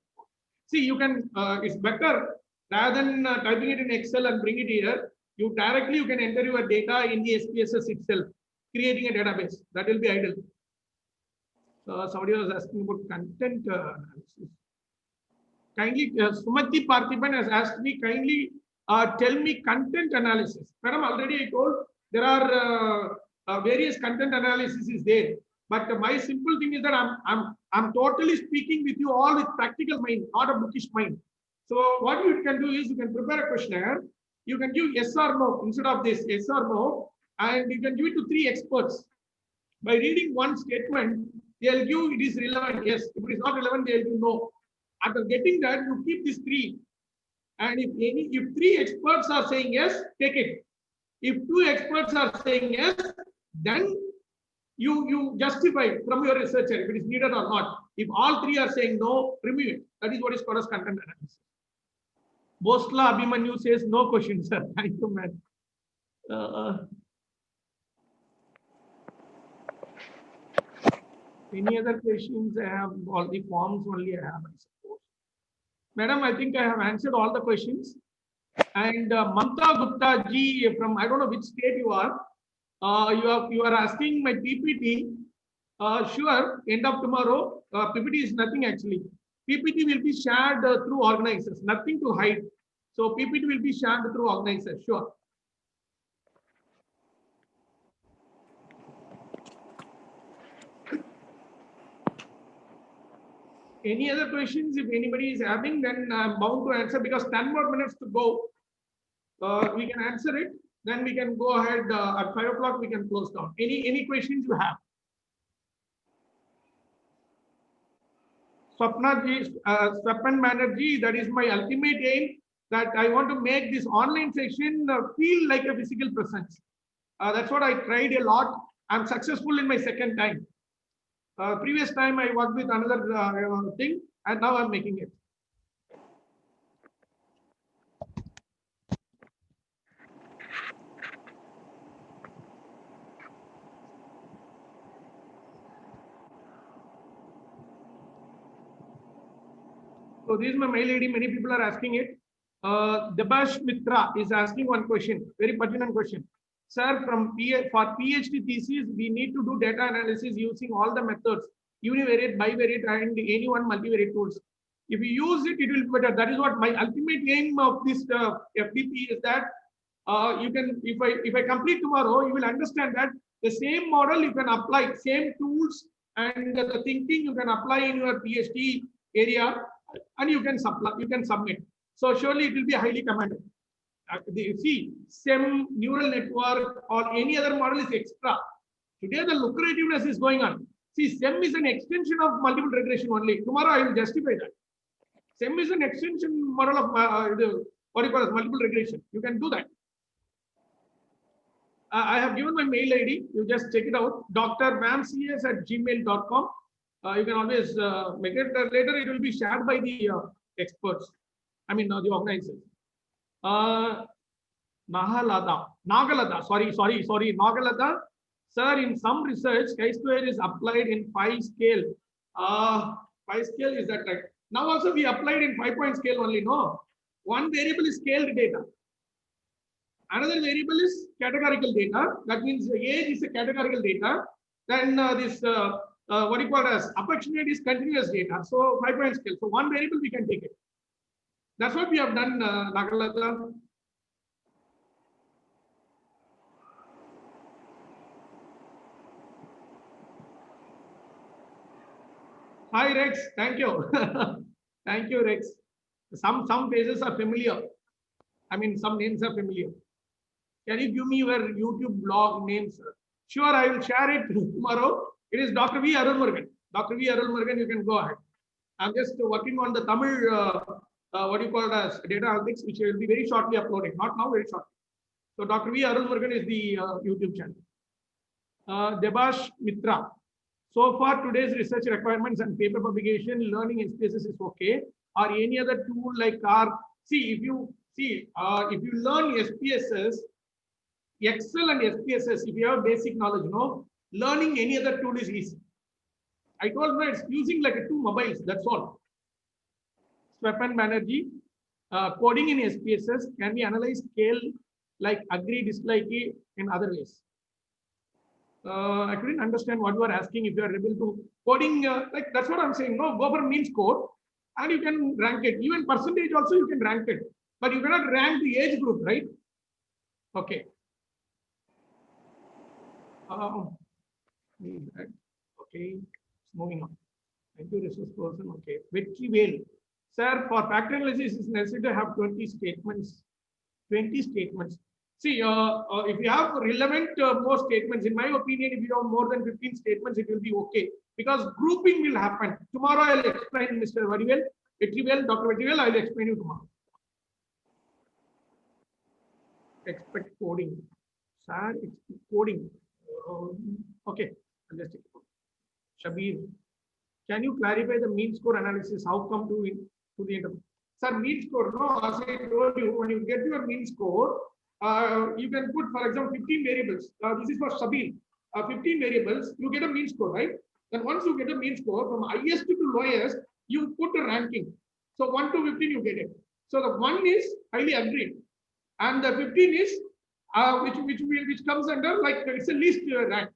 C: See, you can, it's better rather than typing it in Excel and bring it here. You can enter your data in the SPSS itself, creating a database. That will be ideal. Somebody was asking about content analysis. Kindly, Sumati Parthiban has asked me, kindly tell me content analysis. Madam, already I told there are various content analysis is there. But my simple thing is that I'm totally speaking with you all with practical mind, not a bookish mind. So what you can do is you can prepare a questionnaire. You can give yes or no instead of this yes or no, and you can give it to 3 experts. By reading one statement, they'll give it is relevant, yes. If it is not relevant, they'll give no. After getting that, you keep these 3. And if 3 experts are saying yes, take it. If 2 experts are saying yes, then you justify from your researcher if it is needed or not. If all 3 are saying no, remove it. That is what is called as content analysis. Bosla Abhimanyu says no question, sir. Thank you, man. Any other questions? I have all the forms only I have, I suppose. Madam, I think I have answered all the questions. And Mamta Gupta ji from, I don't know which state you are. You are asking my PPT. Sure, end of tomorrow. PPT is nothing actually. PPT will be shared through organizers, nothing to hide. So PPT will be shared through organizers, sure. Any other questions? If anybody is having, then I'm bound to answer because 10 more minutes to go. We can answer it. Then we can go ahead at 5 o'clock. We can close down. Any questions you have? Swapna ji, Swapan Banerjee, that is my ultimate aim, that I want to make this online session feel like a physical presence. That's what I tried a lot. I'm successful in my second time. Previous time I worked with another thing, and now I'm making it. So this is my mail ID. Many people are asking it. Debash Mitra is asking one question, very pertinent question. Sir, for PhD thesis, we need to do data analysis using all the methods, univariate, bivariate, and any one multivariate tools. If you use it, it will be better. That is what my ultimate aim of this FDP is, that you can, if I complete tomorrow, you will understand that the same model you can apply, same tools and the thinking you can apply in your PhD area, and you can submit. So surely it will be highly commended. See, SEM, neural network, or any other model is extra. Today the lucrativeness is going on. See, SEM is an extension of multiple regression only. Tomorrow I will justify that. SEM is an extension model of what you call as multiple regression. You can do that. I have given my mail ID. You just check it out. drvamcs@gmail.com. You can always make it. Later it will be shared by the experts. I mean, the organizers. Nagalada. Sorry, Nagalada. Sir, in some research, chi-square is applied in 5 scale. 5 scale, is that right? Now also we applied in 5-point scale only, no? One variable is scaled data. Another variable is categorical data. That means the age is a categorical data. Then this, what you call as affectionate is continuous data. So 5-point scale. So one variable we can take it. That's what we have done, Nagalata. Hi Rex, thank you. Thank you, Rex. Some faces are familiar. I mean, some names are familiar. Can you give me your YouTube blog name, sir? Sure, I will share it tomorrow. It is Dr. V. Arulmurugan. Dr. V. Arulmurugan, you can go ahead. I'm just working on the Tamil, what you call it as data analytics, which will be very shortly uploaded. Not now, very shortly. So Dr. V. Arulmurugan is the YouTube channel. Debash Mitra. So far, today's research requirements and paper publication, learning SPSS is okay. Or any other tool like R. See, if you learn SPSS, Excel and SPSS, if you have basic knowledge, learning any other tool is easy. I told you it's using like two mobiles, that's all. Swepan Banerjee, coding in SPSS can be analyzed scale like agree, dislike in other ways. I couldn't understand what you are asking. If you are able to coding, like that's what I'm saying. No, go for mean score and you can rank it. Even percentage also you can rank it, but you cannot rank the age group, right? Okay. Okay, moving on. Thank you, resource person. Okay, Victory Whale. Sir, for factor analysis, it's necessary to have 20 statements. 20 statements. See, if you have relevant more statements, in my opinion, if you have more than 15 statements, it will be okay because grouping will happen. Tomorrow, I'll explain, Mr. Varivel, Vetrivel, Dr. Vetrivel, I'll explain you tomorrow. Expect coding. Sir, expect coding. Okay, I'll just take it. Shabir, can you clarify the mean score analysis? How come to the end of it? Sir, mean score, no, as I told you, when you get your mean score, you can put, for example, 15 variables. This is for Shabir. 15 variables, you get a mean score, right? Then once you get a mean score, from highest to lowest, you put a ranking. So 1 to 15, you get it. So the 1 is highly agreed. And the 15 is, which comes under, like, it's a least rank.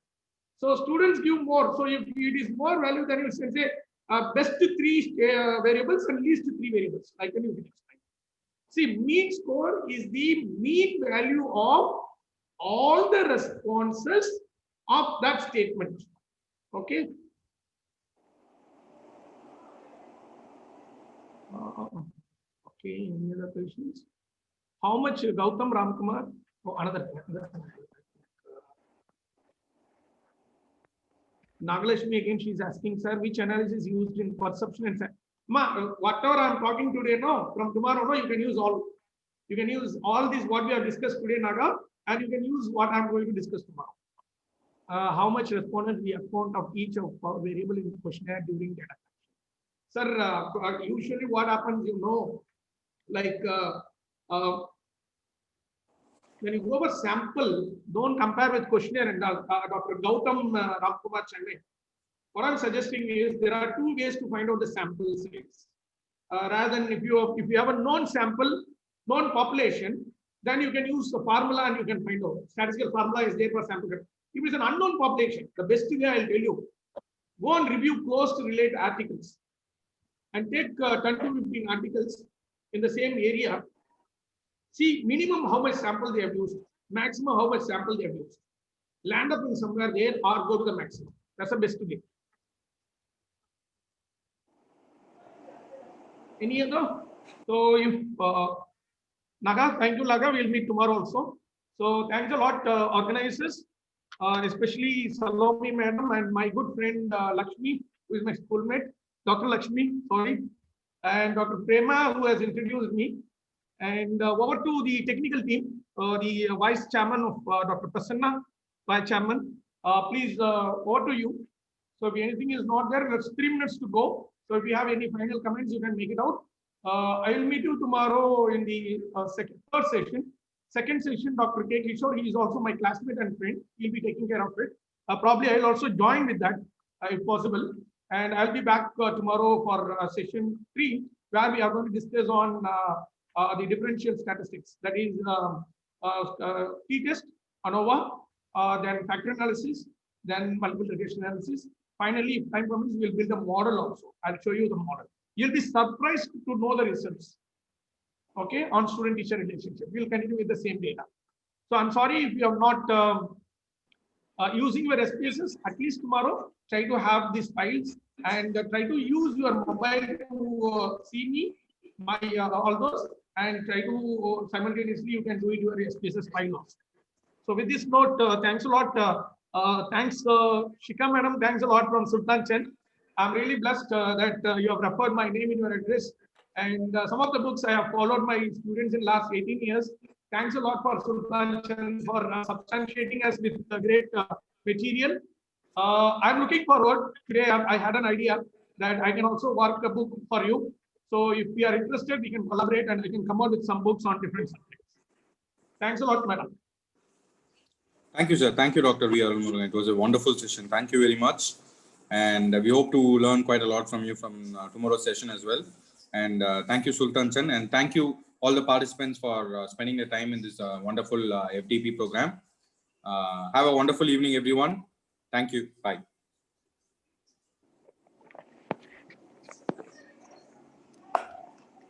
C: So students give more. So if it is more value, then you can say best 3 variables and least 3 variables. Like you can explain. See, mean score is the mean value of all the responses of that statement. Okay. Okay. Any other questions? How much Gautam Ramkumar? Oh, another. Nagalashmi again, she's asking, sir, which analysis is used in perception and whatever I'm talking today, no, from tomorrow, no, you can use all. You can use all this what we have discussed today, Naga, and you can use what I'm going to discuss tomorrow. How much respondents we account of each of our variable in the questionnaire during data collection. Sir, usually what happens, like when you go over sample, don't compare with questionnaire and Dr. Gautam Ramkumar Chennai. What I'm suggesting is there are 2 ways to find out the sample size. Rather than if you have a known sample, known population, then you can use the formula and you can find out. Statistical formula is there for sample. If it's an unknown population, the best way I'll tell you, go and review close to related articles and take 10 to 15 articles in the same area. See minimum how much sample they have used, maximum how much sample they have used. Land up in somewhere there or go to the maximum. That's the best way. Any other? So if Naga, thank you, Naga. We'll meet tomorrow also. So thanks a lot, organizers, especially Salome Madam and my good friend Lakshmi, who is my schoolmate, Dr. Lakshmi, sorry, and Dr. Prema, who has introduced me. And over to the technical team, the Vice Chairman of Dr. Prasanna, Vice Chairman. Please, over to you. So if anything is not there, there's 3 minutes to go. So if you have any final comments, you can make it out. I will meet you tomorrow in the third session. Second session, Dr. K. Kishore, he is also my classmate and friend. He'll be taking care of it. Probably I'll also join with that if possible. And I'll be back tomorrow for session 3, where we are going to discuss on the differential statistics. That is t-test, ANOVA, then factor analysis, then multiple regression analysis. Finally, if time permits, we'll build a model also. I'll show you the model. You'll be surprised to know the results. Okay, on student-teacher relationship. We'll continue with the same data. So I'm sorry if you are not using your SPSS. At least tomorrow, try to have these files and try to use your mobile to see me, all those, and try to simultaneously you can do it your SPSS file also. So with this note, thanks a lot. Thanks, Shika Madam. Thanks a lot from Sultan Chen. I'm really blessed that you have referred my name in your address. And some of the books I have followed my students in last 18 years. Thanks a lot for Sultan Chen for substantiating us with great material. I'm looking forward. Today I had an idea that I can also work a book for you. So if we are interested, we can collaborate and we can come out with some books on different subjects. Thanks a lot, madam.
A: Thank you, sir. Thank you, Dr. V. Arulmurugan. It was a wonderful session. Thank you very much. And we hope to learn quite a lot from you from tomorrow's session as well. And thank you, Sultan Chan. And thank you all the participants for spending the time in this wonderful FDP program. Have a wonderful evening, everyone. Thank you. Bye.